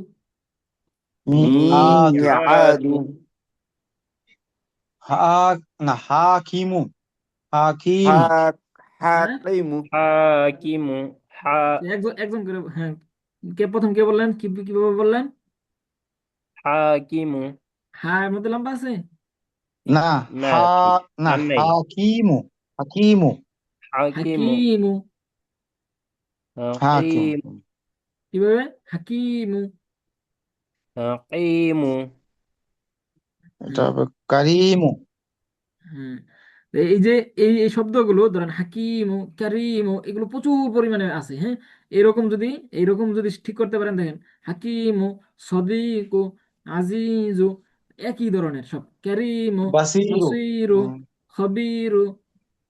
মিআদু ميعاد মিআদু হা না হাকিমু হাকিমু হাক হ্যাঁ হাকিমু حاكم একজন একজন করে হ্যাঁ কে প্রথম কে বললেন কিভাবে বললেন حاكم হ্যাঁ এর মধ্যে লম্বা আছে না না হা না আর নাই হাকিমু হাকিমু حاكم হাকিমু হাকিম حقيم কিভাবে হাকিমু حقيم এটা হুম হবে কারিমু হ্যাঁ তো এই যে এই শব্দগুলো ধরেন হাকিমু কারিমু এগুলো প্রচুর পরিমাণে আছে হ্যাঁ এরকম যদি ঠিক করতে পারেন দেখেন হাকিমু সদিকু আজিজু একই ধরনের সব কারিমু বাসিরু বসিরু খবিরু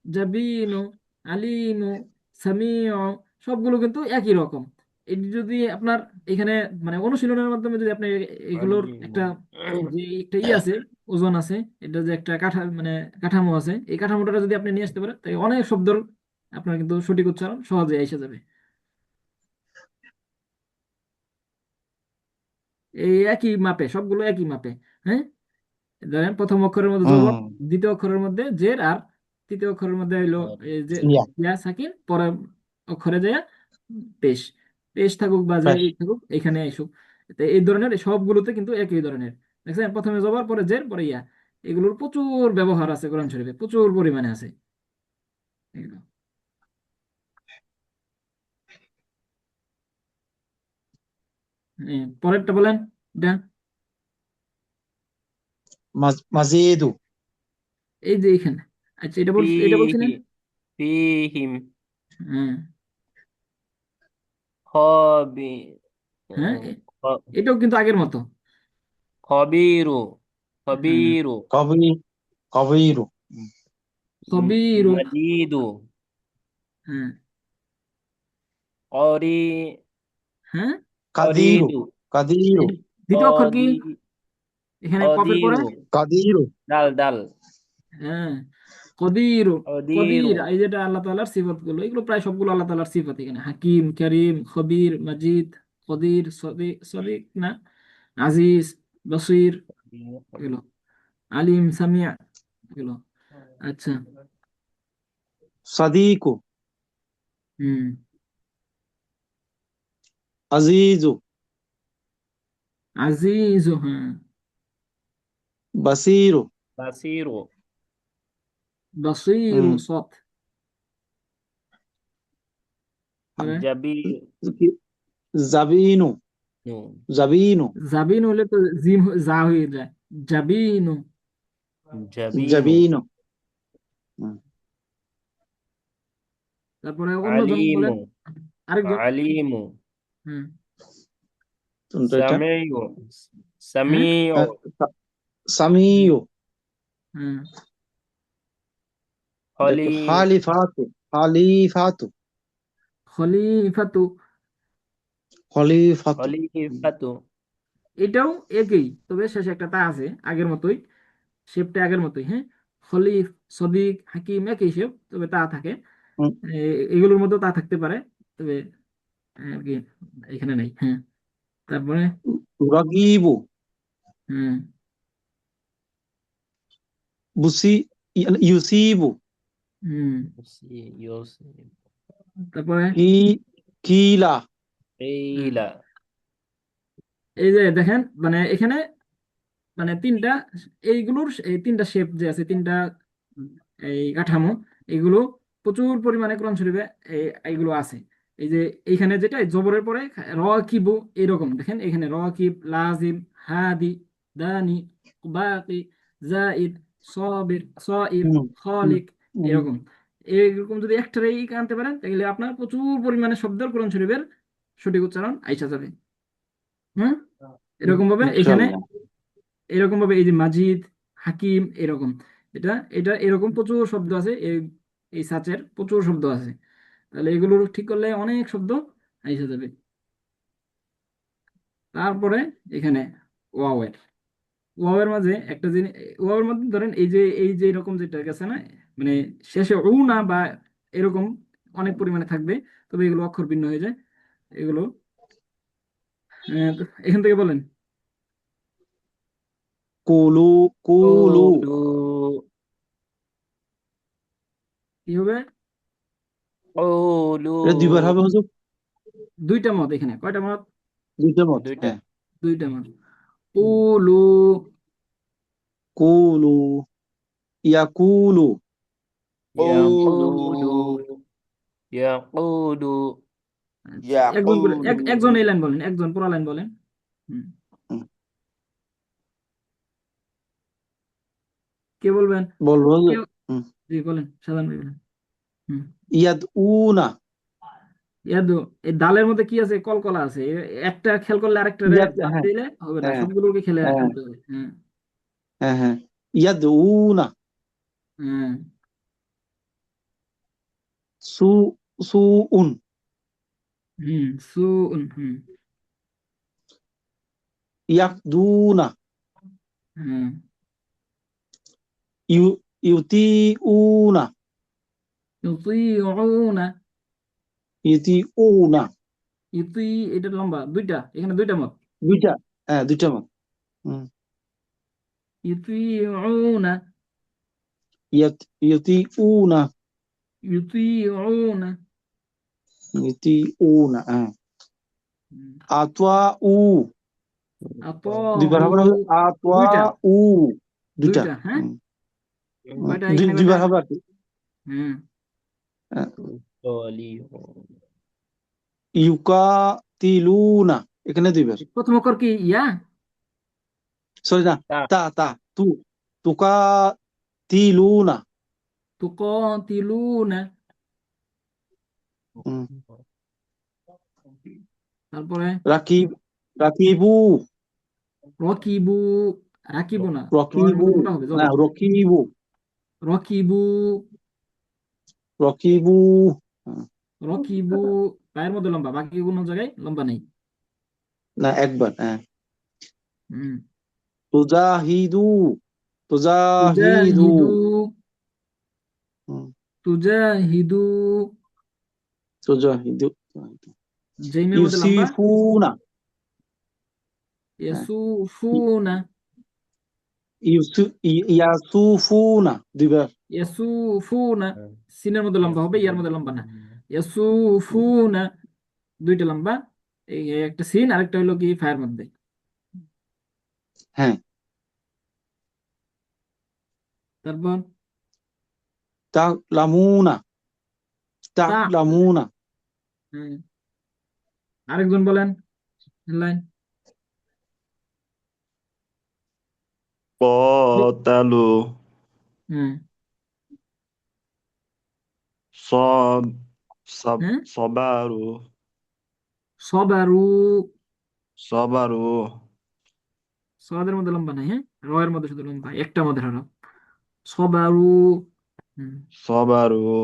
জাবিনু আলিমু সামিউ সবগুলো কিন্তু একই রকম এই যদি আপনার এখানে মানে অনুশীলনের মাধ্যমে যদি আপনি এগুলোর একটা যে একটা আছে ওজন আছে এটা যে একটা মানে কাঠামো আছে এই কাঠামোটা যদি আপনি নিয়ে আসতে পারেন তাই অনেক শব্দর আপনার কিন্তু সঠিক উচ্চারণ সহজে এসে যাবে এই একই মাপে সবগুলো একই মাপে হ্যাঁ ধরেন প্রথম অক্ষরের মধ্যে জবর দ্বিতীয় অক্ষরের মধ্যে জের আর তৃতীয় অক্ষরের মধ্যে হইলো এই যে ইয়া ইয়া সাকিন পরের অক্ষরে যায় পেশ পেশ থাকুক বা যে বেশ এই থাকুক এখানে আসুক তো এই ধরনের সবগুলোতে কিন্তু একই ধরনের দেখছেন প্রথমে জবর পরে জের পরে ইয়া এগুলোর প্রচুর ব্যবহার আছে কোরআন শরীফে প্রচুর পরিমাণে আছে এগুলো। পরেরটা বলেন এটা মাজিদু এই যে এখানে আচ্ছা এটা বলছিলেন فيه فيهم হ্যাঁ خابي হ্যাঁ এটাও কিন্তু আগের মতো خبير হ্যাঁ خبير কবি কবিরু খবিরু, مجيد হ্যাঁ قري হ্যাঁ কাদিরু قريد কাদিরু এই দ্বিতীয় অক্ষর কি قدي এখানে কফের قدير পরে? কাদিরু دال دال হ্যাঁ কদির, قدير কদির এই যেটা আল্লাহ তাআলার সিফাত গুলো, এগুলো প্রায় সবগুলো আল্লাহ তাআলার সিফাত। এখানে হাকিম, করিম, খবির, মাজিদ, কদির, সদিক, সদিক না, আজিজ, বসির, এগুলো আলিম, সামিয়া, এগুলো। আচ্ছা, সাদিকু হুম, আজিজু আজিজ, হ্যাঁ বাসিরু بصير বসির, হুম সৎ, তারপরে جبير জাবিনু জাবিনু জাবিন হলে তো জিম যা হয়ে যায়, জাবিনু। جبين জাবিনু হুম, তারপরে অন্যজন عليم বলেন, আরেকজন। عليم হুম, কোনটা এটা سميع হ্যাঁ سميع হ্যাঁ, হুম, সামিউ হুম, দেখো خلي হালিফাতু হালিফাতু খলিফাতু, খলিফাতু خليفة এটাও একই, তবে শেষে একটা তা আছে আগের মতোই, শেপটা আগের মতোই, হ্যাঁ। খলিফ, সদিক, হাকিম একই শেপ, তবে তা থাকে। হুম, এগুলোর মধ্যে তা থাকতে পারে, তবে আর কি এখানে নাই, হ্যাঁ। তারপরে রাগিবু হুম, বুসি ইউসিবু হুম, يوسف তারপরে কি কিলা হুম, قيل এই যে দেখেন, মানে এখানে মানে তিনটা, এইগুলোর এই তিনটা শেপ যে আছে, তিনটা এই কাঠামো, এগুলো প্রচুর পরিমাণে কোরআন শরীফে এইগুলো আছে। এই যে এইখানে যেটা এই জবরের পরে রকিবু, এরকম দেখেন এখানে রকিব, লাজিম, হাদি, দানি, বাকি, জাইদ, সাবির, সাইর, হুম হুম খালিক, হুম এরকম। এরকম যদি একটারে আনতে পারেন, তাহলে আপনার প্রচুর পরিমাণে শব্দের কোরআন শরীফের সঠিক উচ্চারণ আইসা যাবে। হুম, এরকম ভাবে এখানে, ইনশাআল্লাহ এরকম ভাবে এই যে মাজিদ, হাকিম, এরকম এটা এটা এরকম প্রচুর শব্দ আছে, এই এই সাচের প্রচুর শব্দ আছে। তাহলে এগুলো ঠিক করলে অনেক শব্দ এসে যাবে। তারপরে এখানে ওয়াওয়ের, ওয়াওয়ের মাঝে একটা জিনিস, ওয়াওয়ের মধ্যে ধরেন এই যে এরকম যেটা গেছে না, মানে শেষে উ না বা এরকম অনেক পরিমাণে থাকবে, তবে এগুলো অক্ষর ভিন্ন হয়ে যায়। এগুলো তো এখান থেকে বলেন কুলু কুলু قولوا কি হবে। এটা দুইবার قولوا হবে হুজুর দুইটা মত, এখানে কয়টা মত? দুইটা মত দুইটা হ্যাঁ দুইটা মত। হুম। উলু, কুলু ইয়াকুলু يقولوا يقولوا আচ্ছা একজন করে একজন ইয়াকুলু এই লাইন বলেন, একজন পুরো লাইন বলেন। হুম, হুম, কে বলবেন? বলবো কে? হুজুর হুম। জি বলেন, সাধারণ বলেন। হুম, ইয়াদউনা ইয়াদু, এই দালের মধ্যে কি আছে? কলকলা আছে, একটা খেয়াল করলে আরেকটা বাদ হ্যাঁ দিলে হবে না, হ্যাঁ সবগুলোকে খেলে হ্যাঁ আনতে হবে। হ্যাঁ, হ্যাঁ হ্যাঁ ইয়াদউনা হ্যাঁ, সু সুউন হুম, সুন, হুম, ইয়াকদুনা হ্যাঁ, ইউ ইউতিউনা ইউতিউনা, ইউতিউনা ইউতি, এটা লম্বা দুইটা, এখানে দুইটা মত। দুইটা হ্যাঁ দুইটা মত হুম ইউতিউনা, ইউতিউনা ইউতিউনা, ইউতিউনা হ্যাঁ হুম, আতওয়াউ দুইবার আতাউ, হবে না দুইটা, আতওয়াউ দুইটা দুইটা, হ্যাঁ। হুম কয়টা দুই এখানে, কয়টা? দুইবার হবে আর কি হ্যাঁ, হ্যাঁ, صالحون ইউকাতিলুনা এখানে দুইবার প্রথম অক্ষর কি ইয়া? সরি না তা তা তা তু তুকাতিলুনা তুকাতিলুনা, হুম তারপরে রাকিব রাকিবু রকিবু, রাকিবু না, রয়ের রকিবু মধ্যে মোটা হবে না জবর, রকিবু রকিবু, রকিবু, হ্যাঁ, রকিবু পায়ের মধ্যে লম্বা, বাকি কোনো জায়গায় লম্বা নেই। না একবার, হ্যাঁ। হুম। তুজাহিদু, তুজাহিদু, তুজাহিদু, হুম, তুজাহিদু তুজাহিদু, জিমের মধ্যে লম্বা। ইউসিফুনা, হ্যাঁ, ইয়াসুফুনা, ইয়াসুফুনা, দুইবার, ইয়াসুফুনা সিনের মধ্যে লম্বা হবে, ইয়ার মধ্যে লম্বা না। ইয়াসুফুনা দুইটা লম্বা, এই একটা সিন আরেকটা হলো কি ফায়ের মধ্যে। হ্যাঁ। তারপর তাকলামুনা, তা, তাকলামুনা, হ্যাঁ, আরেকজন বলেন লাইন। قاتلوا হ্যাঁ, صاب হ্যাঁ, صبروا সবারু, صبروا সদের মধ্যে লম্বা নাই, হ্যাঁ, রয়ের মধ্যে শুধু লম্বা, একটা মধ্যে হরফ সবারু। হুম, صبروا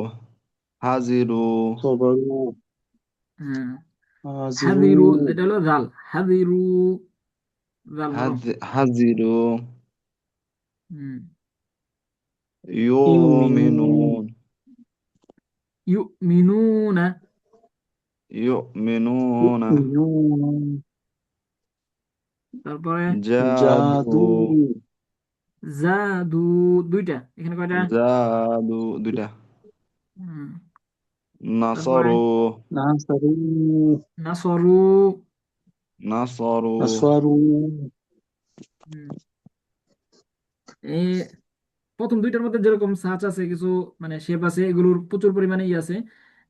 حذروا সবরু, হ্যাঁ, হাজিরু, হাদিরু যেটা হলো জাল, হাদিরু জাল নরম। حذروا হুম, ইউমিনুন, يؤمنون ইউমিনুনা, يؤمنون ইউমিনুন, তারপরে জাদু, جادوا জাদু দুইটা, এখানে কয়টা? زادوا দুইটা হুম, তারপরে نصروا নাসারু, নাসরু। نصروا নাসারু, হুম, এই প্রথম দুইটার মধ্যে যেরকম সাচ আছে, কিছু মানে শেপ আছে, এগুলোর প্রচুর পরিমাণে ই আছে।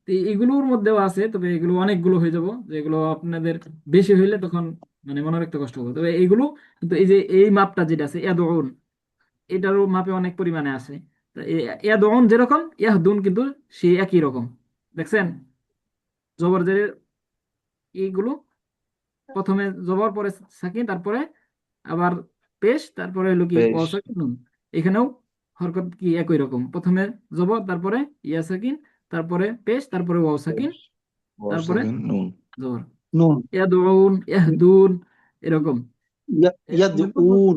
তো এগুলোর মধ্যেও আছে, তবে এগুলো অনেকগুলো হয়ে যাব, যেগুলো আপনাদের বেশি হইলে তখন মানে মনে রাখতে কষ্ট হবে। তবে এইগুলো কিন্তু এই যে এই মাপটা যেটা আছে ইয়াদউন, এটারও মাপে অনেক পরিমাণে আছে। তো ইয়াদউন যেরকম ইয়াহদুন কিন্তু সেই একই রকম, দেখছেন জবর জেরের এইগুলো প্রথমে জবর পরে সাকিন, তারপরে আবার পেশ, তারপরে হলো কি পেশ ওয়াও সাকিন নুন। এখানেও হরকত কি একই রকম, প্রথমে জবর, তারপরে ইয়া সাকিন, তারপরে পেশ, তারপরে ওয়াও সাকিন, পেশ তারপরে ওয়াসাকিন নুন জবর। নুন, ইয়াদউন, ইয়াহদুন এরকম। এরকম কিন্তু ইয়াদউন,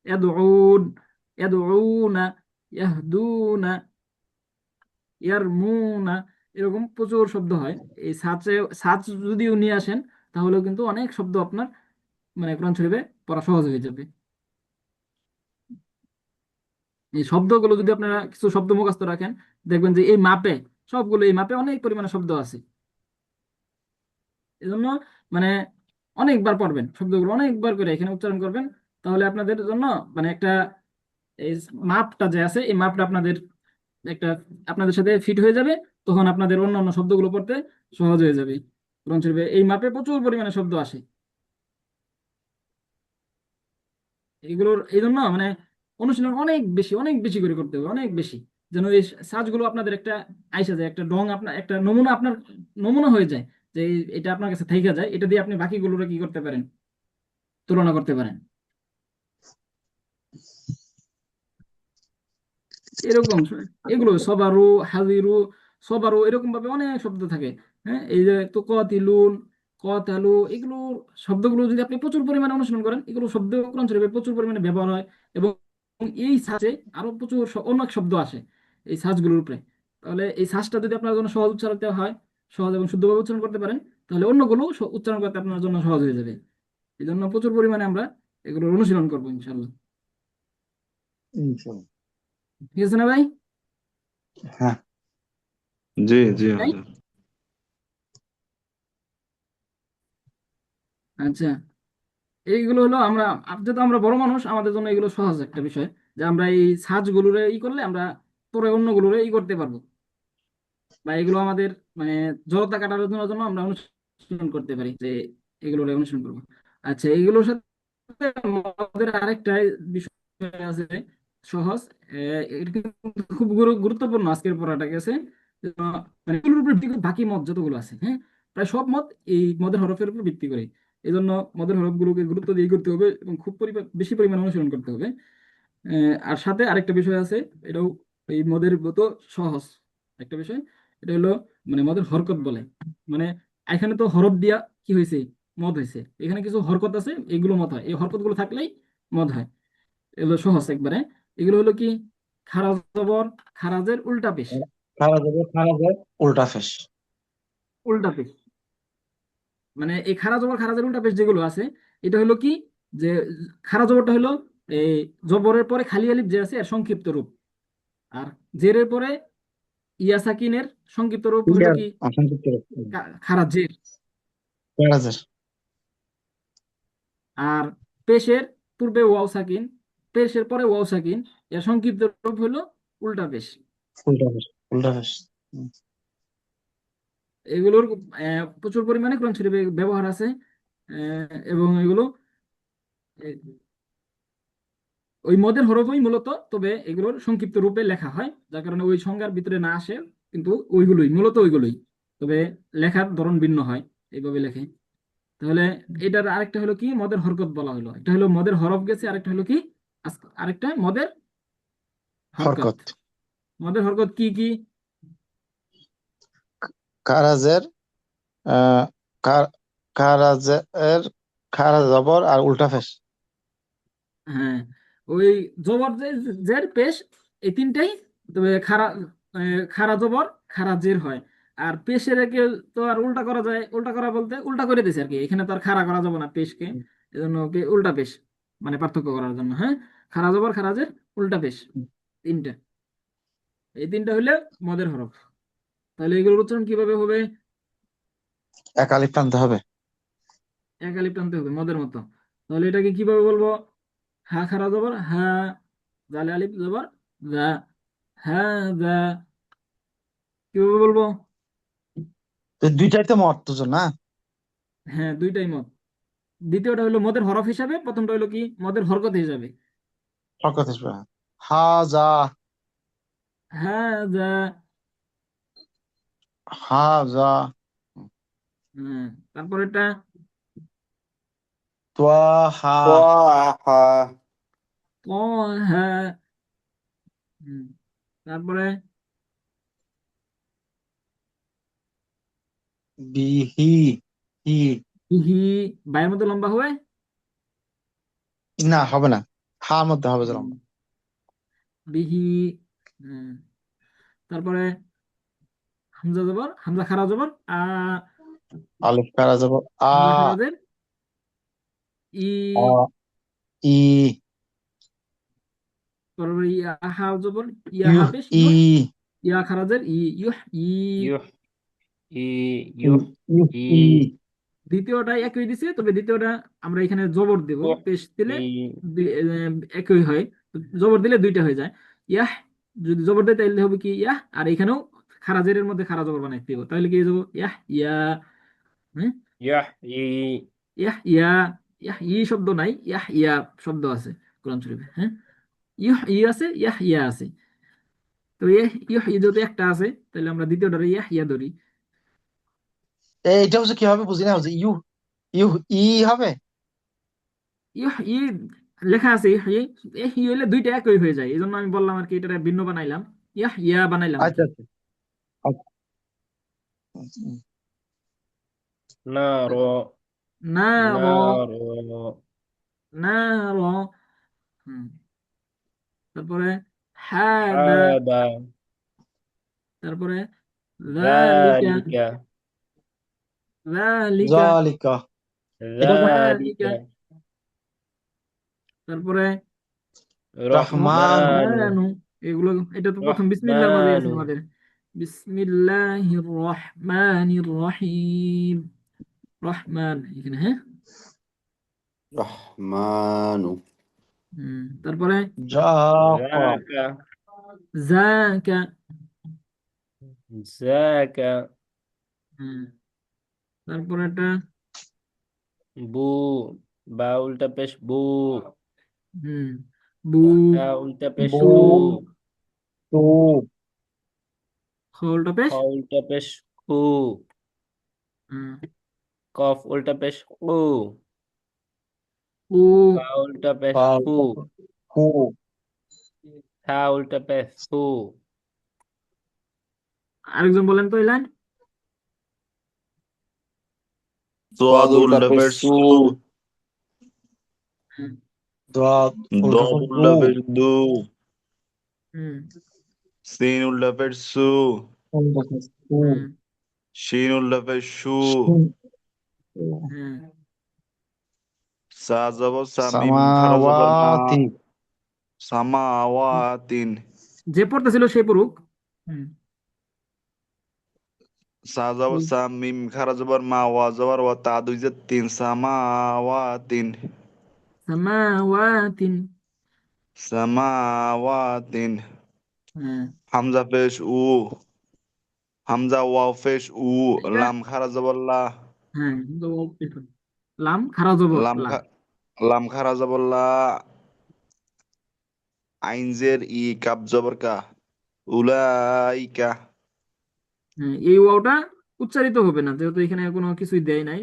ইয়াদউন, ইয়াদউনা, ইয়াহদুনা, ইয়ারমুনা, এরকম প্রচুর শব্দ হয়। এই সাচে সাচ যদিও নিয়ে আসেন, তাহলেও কিন্তু অনেক শব্দ আপনার মানে কোরআন শরীফে পড়া সহজ হয়ে যাবে। এই শব্দগুলো যদি আপনারা কিছু শব্দ মুখস্থ রাখেন, দেখবেন যে এই মাপে সবগুলো, এই মাপে অনেক পরিমাণে শব্দ আছে। এজন্য মানে অনেকবার পড়বেন শব্দগুলো, অনেকবার করে এখানে উচ্চারণ করবেন, তাহলে আপনাদের জন্য মানে একটা এই মাপটা যে আছে, এই মাপটা আপনাদের একটা আপনাদের সাথে ফিট হয়ে যাবে। তখন আপনাদের অন্য অন্য শব্দগুলো পড়তে সহজ হয়ে যাবে। কোরআন শরীফে এই মাপে প্রচুর পরিমাণে শব্দ আসে। এগুলোর এই জন্য মানে অনুশীলন অনেক বেশি, অনেক বেশি করে করতে হবে, অনেক বেশি, যেন এই সাজগুলো আপনাদের একটা আইসা যায়, একটা ডং আপনার, একটা নমুনা আপনার নমুনা হয়ে যায়, যে এটা আপনার কাছে থাইকা যায়, এটা দিয়ে আপনি বাকিগুলোরে কি করতে পারেন, তুলনা করতে পারেন। এরকম এগুলো সবারু, হাজিরু, সবারু এরকম ভাবে অনেক শব্দ থাকে। হ্যাঁ, এই যে তো কতিলুন, কতালু, এগুলো শব্দগুলো যদি আপনি প্রচুর পরিমাণে অনুশীলন করেন, এগুলো শব্দ কোরআন শরীফে প্রচুর পরিমাণে ব্যবহার হয়। এবং এই সাজে আরো প্রচুর অনেক শব্দ আসে এই সাজগুলোর উপরে। তাহলে এই সাজটা যদি আপনার জন্য সহজ উচ্চারণতে হয়, সহজ এবং শুদ্ধভাবে উচ্চারণ করতে পারেন, তাহলে অন্যগুলো উচ্চারণ করতে আপনার জন্য সহজ হয়ে যাবে। এই জন্য প্রচুর পরিমাণে আমরা এগুলোর অনুশীলন করবো ইনশাল্লাহ। ইনশাআল্লাহ। ঠিক আছে না ভাই? হ্যাঁ, জি জি তাই? হুজুর আচ্ছা, এইগুলো হলো আমরা যেহেতু আমরা বড় মানুষ, আমাদের জন্য এগুলো সহজ একটা বিষয়, যে আমরা এই সাজগুলোরে ই করলে আমরা পরে অন্যগুলোরে ই করতে পারবো, বা এগুলো আমাদের মানে জড়তা কাটানোর জন্য আমরা অনুশীলন করতে পারি, যে এগুলোরে অনুশীলন করবো। আচ্ছা, এগুলোর সাথে আমাদের আরেকটা বিষয় আছে সহজ, এটা কিন্তু খুব গুরুত্বপূর্ণ আজকের পড়াটা গেছে, মানে এগুলোর উপর ভিত্তি করে বাকি মত যতগুলো আছে, হ্যাঁ, প্রায় সব মত এই মদের হরফের উপর ভিত্তি করে। এই জন্য মদের হরফগুলোকে গুরুত্ব দিয়ে করতে হবে এবং খুব বেশি পরিমাণে অনুশীলন করতে হবে। আর সাথে আরেকটা বিষয় আছে, এটাও এই মদের মতো সহজ একটা বিষয়। এটা হলো মানে মদের হরকত বলে, মানে এখানে তো হরফ দিয়া কি হয়েছে, মদ হয়েছে। এখানে কিছু হরকত আছে, এগুলো মদ হয়, এই হরকত গুলো থাকলেই মদ হয়। এগুলো সহজ একবারে। এগুলো হলো কি, খারা জবর, খারাজের উল্টা পেশ। খারাজের উল্টা ফেস। উল্টা পেশ মানে এই খারা জবর খারাজের উল্টা পেশ যেগুলো আছে, এটা হলো কি, যে খারা জবরটা হলো এই জবরের পরে খালি আলিফ যে আছে এর সংক্ষিপ্ত রূপ। আর জেরের পরে ইয়া সাকিনের সংক্ষিপ্ত রূপ হলো ইয়ার কি, সংক্ষিপ্ত খারাজ জের। খারাজের আর পেশের পূর্বে ওয়াও সাকিন, পেশের পরে ওয়াও সাকিন, এর সংক্ষিপ্ত রূপ হলো উল্টা পেশ। উল্টা ফেস। উল্টা ফেস। এগুলোর প্রচুর পরিমাণে কোরআন শরীফে ব্যবহার আছে। এবং এগুলো ওই মদের হরফই মূলত, তবে এগুলোর সংক্ষিপ্ত রূপে লেখা হয়, যার কারণে ওই সংজ্ঞার ভিতরে না আসে। কিন্তু ওইগুলোই মূলত ওইগুলোই, তবে লেখার ধরন ভিন্ন হয়, এইভাবে লেখে। তাহলে এটার আরেকটা হলো কি, মদের হরকত বলা হলো, একটা হলো মদের হরফ গেছে, আরেকটা হলো কি, আরেকটা মদের হরকত। হরকত। মদের হরকত কি কি? খারাজের আহ খা- খারাজের খারা জবর আর উল্টা ফেস। হ্যাঁ, ওই জবর জের পেশ, এই তিনটাই। তবে খারা খারা জবর খারা জের হয়। আর পেশের একে তো আর উল্টা করা যায়, উল্টা করা বলতে উল্টা করে দিছে আর কি, এখানে তো আর খাড়া করা যাবে না পেশকে, এজন্য ওকে উল্টা পেশ মানে পার্থক্য করার জন্য। হ্যাঁ, খারা জবর খারা জের উল্টা পেশ, তিনটা। এই তিনটা হইলে মদের হরফ। তাহলে এগুলোর উচ্চারণ কিভাবে হবে? এক আলিফ টানতে হবে। এক আলিফ টানতে হবে মদের মতো। তাহলে এটাকে কিভাবে বলবো? হা খারা জবর হা, জালে আলিফ জবর যা, হ্যাঁ যা, কিভাবে বলবো? তো দুইটাই তো মত তো না। হ্যাঁ, দুইটাই মদ। দ্বিতীয়টা হলো মদের হরফ হিসাবে, প্রথমটা হলো কি মদের হরকত হিসাবে। হরকত হিসেবে হা যা। হ্যাঁ যা। হা যা। হ্যাঁ, তারপর এটা তোয়া হা। ওয়াহা ক, হ্যাঁ। হুম, তারপরে বিহি হি। হি, বায়ের মধ্যে লম্বা হবে। না হবে না, হার মধ্যে হবে হুম, যেরকম। বিহি। হ্যাঁ, তারপরে হামজা জবর, হামজা খারা জবর আলিফ খারা জবর আ। হামজা খারাজের আ ই। ই। তারপরে ইয়া হা জবর, ইয়া ইউহ হাফেশ ই। ইউহ, ইয়া খারাজের ই, ইউহ ই। يح يح ইউহ ই। দ্বিতীয়টাই একই দিছে, তবে দ্বিতীয়টা আমরা এখানে জবর দেব, يح পেশ দিলে ي একই হয়। তো জবর দিলে দুইটা হয়ে যায়। ইয়াহ, যদি জবর দেয় তাহলে হবে কি ইয়াহ, আর এখানেও খারাজের মধ্যে খারা জবর বানাইতে হবে, তাহলে কি হয়ে যাবো ইয়াহ ইয়া। হ্যাঁ, يحيي ইয়াহ ইয়া। ইয়াহ ই শব্দ নাই, ইয়াহ ইয়া শব্দ আছে কোরআন শরীফে। হ্যাঁ, ইহ ই আছে, ইয়াহ ইয়া আছে। তো ইহ ই যদি একটা আছে, তাহলে আমরা দ্বিতীয়টা ইয়াহ ইয়া ধরি। এইটা হচ্ছে কি হবে বুঝি না, হচ্ছে ইউহ ইউহ ই হবে। ইহ ই লেখা আছে ইহ ই, ই হইলে দুইটা একই হয়ে যায়, এই জন্য আমি বললাম আর কি, এটা ভিন্ন বানাইলাম, ইয়াহ ইয়া বানাইলাম আর আচ্ছা কি। আচ্ছা আচ্ছা। نار না র, نار না র। হুম, তারপরে হাদা, هذا তারপরে যালিকা, ذلك যালিকা, জালিকা। এটা ذلك যালিকা। তারপরে রহমানু। رحمن রহমানু। এগুলো, এটা তো প্রথম বিসমিল্লাহর মাঝে আছে رحمن আমাদের। বিসমিল্লাহির রহমানির রহিম। রহমান এখানে, হ্যাঁ। রহমানু তারপরে জাকা। ذاك যাকা। ذاك হুম, তারপরে এটা بو با উল্টা পেশ বু হুম, বু। তা উল্টা পেশ বু। তু তু। খোলটা খ পেশ উল্টা পেশ খু হুম, কফ উল্টা পেশ কু উ। ফা উল্টা পেশ ফা। ফু ফু। থা উল্টা পেশ থু আরেকজন বলেন তো এই লাইন। صاد উল্টা উল্টা পেশ পেশ সু সু হুম দাদ উল্টা ضاد পেশ দু উল্টা পেশ দু হুম সিন উল্টা পেশ সু উল্টা পেশ সু হুম শিন উল্টা পেশ শু শিন হুম সা জবর সা মিম খারা জবর মা সামাওয়াতি সামাওয়াতিন যে পড়তেছিল সে পড়ুক। হুম সা জবর ওই সা মিম খারা জবর মা ওয়া জবর ওয়া তা দুই যে তিন সামাওয়াতিন সামাওয়াতিন। সামাওয়াতিন হ্যাঁ হামজা পেশ উ হামজা ওয়াও পেশ উ এটা লাম খারা জবর লা হ্যাঁ কিন্তু একটু লাম খারা জবর লাম লা। খা লাম খারা জবর লা আইন জের ই কাব জবর কা উলাইকা হ্যাঁ এই ওয়াওটা উচ্চারিত হবে না, যেহেতু এখানে কোনো কিছুই দেয় নাই,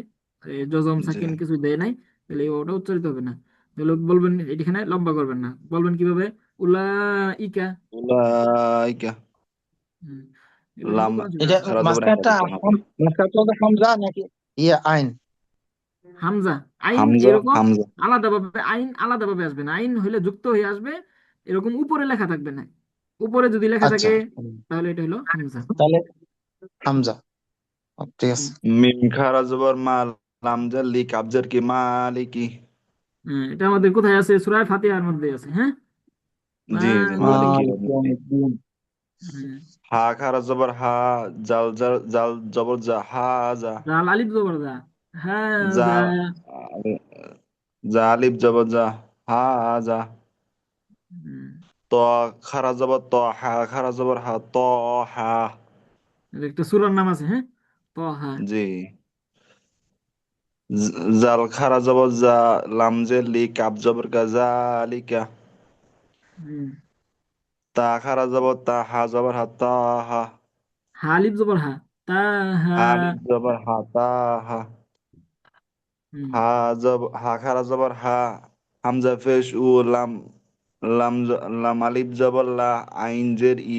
জজম জি সাকিন কিছুই দেয় নাই, তাহলে এই ওয়াওটা উচ্চারিত হবে না। তাহলে বলবেন এখানে লম্বা করবেন না, বলবেন কিভাবে? উলাইকা। উলাইকা হুম, এটা কিন্তু লাম কোনো ছিল এটা না। খারা জবর মাঝখানটা দিতে হবে মাঝখানটা হামজা নাকি আইন হামজা আইন হামজা এরকম হামজা আলাদাভাবে, আইন আলাদাভাবে আসবে না, আইন হইলে যুক্ত হয়ে আসবে, এরকম উপরে লেখা থাকবে না। উপরে যদি লেখা আচ্ছা থাকে তাহলে এটা হলো হামজা। তাহলে হামজা ঠিক হুম, আছে মিম খারা জবর মা লাম জার লি কাব জার কি মালিকি হ্যাঁ, এটা আমাদের কোথায় আছে? সূরা ফাতিহার মধ্যে আছে। হ্যাঁ, জি জি মালিকি। মালিকি মালিক ইয়াউমিদ্দিন ইয়াউমিদ্দিন হ্যাঁ, হা খারা জবর হা জাল জাল জাল জবর যা হা যা জাল আলিফ জবর যা। হ্যাঁ যা যা। যা আলিফ জবর যা হা যা হুম, ত খারা জবর ত হা খারা জবর হা ত হা এটা একটা সূরার নাম আছে। হ্যাঁ, তাহা। জি জাল খারা জবর যা লাম জের লি কাব জবর কা জালিকা হুম, তা খারা জবর তা হা জবর হা তা হা হা আলিফ জবর হা। তাহা। হা আলিফ জবর হা তা হা হুম, হা খারা জবর হা হামজা পেশ উ লাম লাম আলিফ জবর লা আইন জের ই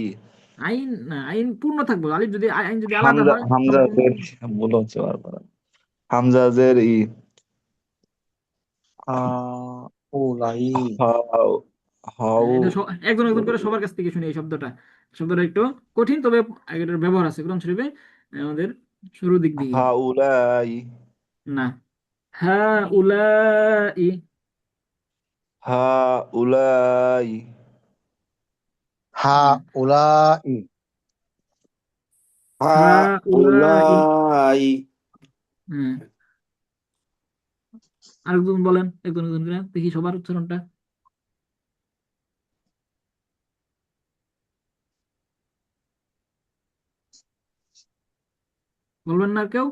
আইন না, আইন পূর্ণ থাকবো, আলিফ যদি আইন যদি আলাদা হামজা হয় হামজা সম্পূর্ণ। জের ভুল হচ্ছে বারবার হামজা জের ই উলাই হাও হাউ এটা একজন একজন করে সবার কাছ থেকে শুনি এই শব্দটা। শব্দটা একটু কঠিন, তবে এটার ব্যবহার আছে কোরআন শরীফে আমাদের শুরু দিক দিয়ে। হাউলাই না, হা উলাই। হাউলাই হা হুম, উলাই হা হা উলাই। উলাই হুম, আরেকজন বলেন, একজন একজন করে দেখি সবার উচ্চারণটা। বলবেন না আর কেউ?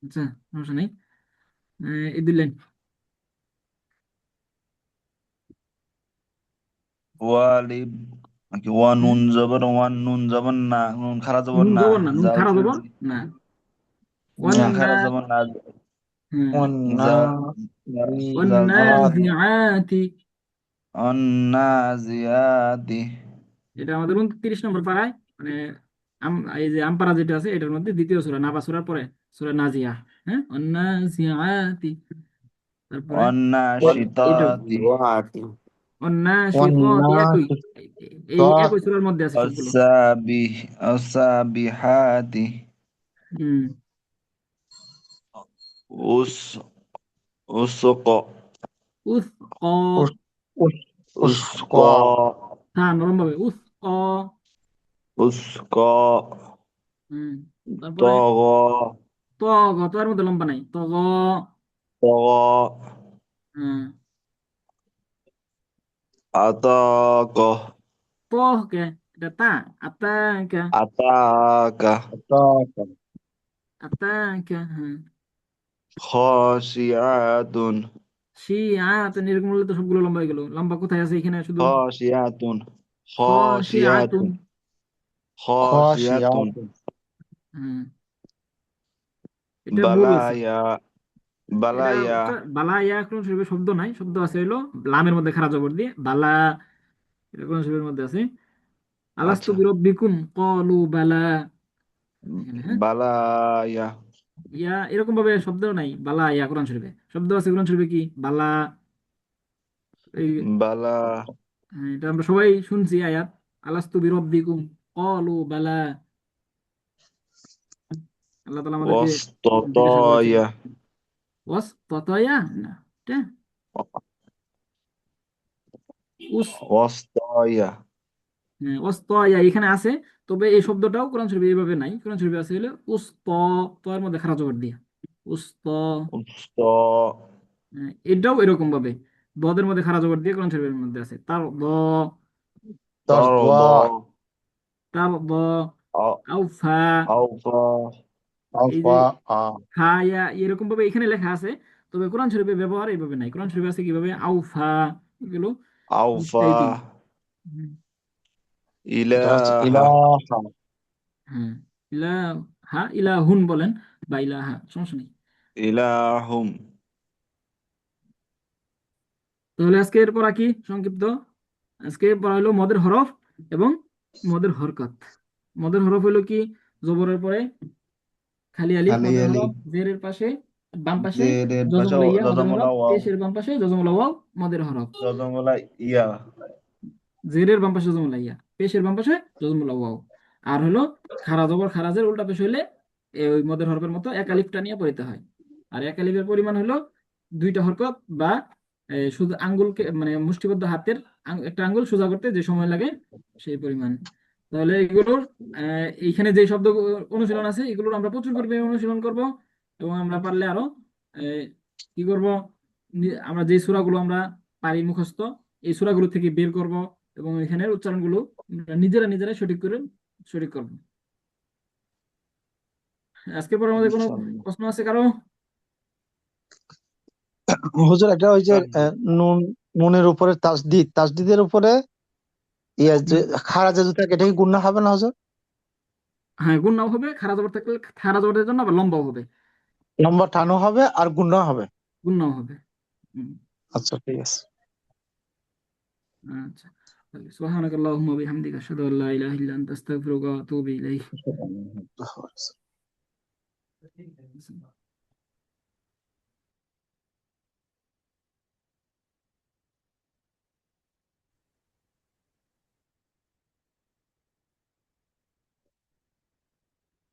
আচ্ছা, সমস্যা নেই। এই দিলেন। ওয়ালিব ওয়া হুম, নুন জবর ওয়ান নুন জবর না নুন খারা জবর নুন না জবর না, নুন জাল খারা জের জবর জি না। নুন ওয়ান্না। খারা জবর না হ্যাঁ, ওয়ান্না জা জাল জের ওয়ান্নাজিআতি। অন্নাজিয়াতি এটা আমাদের 29 নম্বর পাড়ায়, মানে এই যে আমপারা যেটা আছে এটার মধ্যে দ্বিতীয় সূরা, নাবা সূরার পরে সূরা নাজিয়া। হ্যাঁ, ওয়ান্নাজিআতি। তারপরে এটাও অন্নাশিতাতি ওয়াতি ওয়ান্নাশিতাতি, ওয়ান্না একই এই একই সূরার মধ্যে আছে সবগুলো। অসাবিহ অসাবিহাতি হুম, উস উসক উসকা। উস উস উস্কা উস্কা হ্যাঁ, নরম ভাবে উসকা। উস্কা হুম, তারপরে তগ তগ, তো এর মধ্যে লম্বা নাই, তগ। তগ হ্যাঁ, আতাক তহ কে, এটা তা। আতাকা। আতাকা আতাকা আতাকা। হ্যাঁ, খাশিয়াতুন শিআতুন, এরকম হলে তো সবগুলো লম্বা হয়ে গেল। লম্বা কোথায় আছে? এখানে শুধু খাশিয়াতুন খাশিআতুন। খাশিয়াতুন খাশিয়াতুন খাশিয়াতুন হ্যাঁ, এটা ভুল হচ্ছে। বালায়া এটা বালাইয়া বালা ইয়া কোরআন শরীফে শব্দ নাই, শব্দ আছে হইলো লামের মধ্যে খাড়া জবর দিয়ে বালা, এটা কোরআন শরীফের মধ্যে আছে। আলাস্তু আচ্ছা বিরব্বিকুম ক্বালু বালা, এখানে হ্যাঁ। বালাইয়া ইয়া এরকম ভাবে শব্দ নাই বালা ইয়া কোরআন শরীফে, শব্দ আছে কোরআন শরীফে কি বালা। এই বালা এটা আমরা সবাই শুনছি আয়াত, আলাস্তু বিরব্বিকুম ক্বালু বালা। আল্লাহ তাআলা আমাদেরকে জিজ্ঞাসা করেছেন ওয়াসতাতায়া ওয়াস ততয়া না, এটা উস ওয়াসতায়া ওয়াস্তয়া এখানে আছে, তবে এই শব্দটাও কোরআন শরীফে এইভাবে নাই। কোরআন শরীফে আছে হলো উস্ত, তো এর মধ্যে খাড়া জবর দিয়া উস্ত। উস্তা এটাও এরকম ভাবে বদের মধ্যে খাড়া জবর দিয়ে কোরআন শরীফের মধ্যে আছে তার দ, তরদা তার দ, আ- আউফা। আওফা এই যে আলফা আ খায়া এরকম ভাবে এখানে লেখা আছে, তবে কোরআন শরীফে ব্যবহার এইভাবে নাই। কোরআন শরীফে আছে কিভাবে আউফা, এগুলো আওফা টাইপিং। হুম, এটা হচ্ছে ইলাহা ইলাহা। হ্যাঁ ইলাহা ইলাহুন বলেন বা ইলাহা, সমস্যা নেই। ইলাহুম তাহলে আজকের পড়া কি সংক্ষিপ্ত, আজকে পড়া হলো মদের হরফ এবং মদের হরকত। মদের হরফ হলো কি, জবরের পরে খালি আলিফ খালি মদের আলি হরফ, জেরের পাশে বাম পাশে জেরের পাশে জজমুলা ইয়া মদের যজমুলা হরফ, ওয়াও পেশের বাম পাশে জজমুলা ওয়াও মদের হরফ। যজমুলা ইয়া জেরের বাম পাশে জজমুলা ইয়া, পেশের বাম পাশে জজমুলা ওয়াও। আর হলো খারা জবর খারাজের উল্টা পেশ হইলে ওই মদের হরফের মতো এক আলিফটা নিয়ে পড়িতে হয়। আর এক আলিফের পরিমাণ হলো দুইটা হরকত বা শুধু আঙ্গুলকে মানে মুষ্টিবদ্ধ হাতের একটা আঙ্গুল সোজা করতে যে সময় লাগে সেই পরিমাণ। তাহলে এগুলোর এইখানে যে শব্দ অনুশীলন আছে এগুলোর আমরা প্রচুর পরিমাণে অনুশীলন করব, এবং আমরা পারলে আরো আহ, কি করব, আমরা যে সূরাগুলো আমরা পারি মুখস্থ, এই সূরাগুলো থেকে বের করব এবং এখানের উচ্চারণগুলো আমরা নিজেরা নিজেরাই সঠিক করব। আজকে পর আমাদের কোনো ইনশাআল্লাহ প্রশ্ন আছে কারো? হুজুর একটা ওই যে নুন, নুনের উপরে তাসদিদ, তাসদিদের উপরে ইয়ে যে খাড়া যে থাকে এটা কি গুণনা হবে না হুজুর? হ্যাঁ গুণনাও হবে, খাড়া জবর থাকলে খাড়া জবরের জন্য আবার লম্বাও হবে, লম্বা টানো হবে আর গুণনা হবে। গুণনাও হবে। হুম, আচ্ছা ঠিক আছে। আচ্ছা। সুবহানাক আল্লাহুম্মা ওয়া বিহামদিকা আশহাদু আল্লা ইলাহা ইল্লা আনতা আস্তাগফিরুকা ওয়া আতুবু ইলাইক।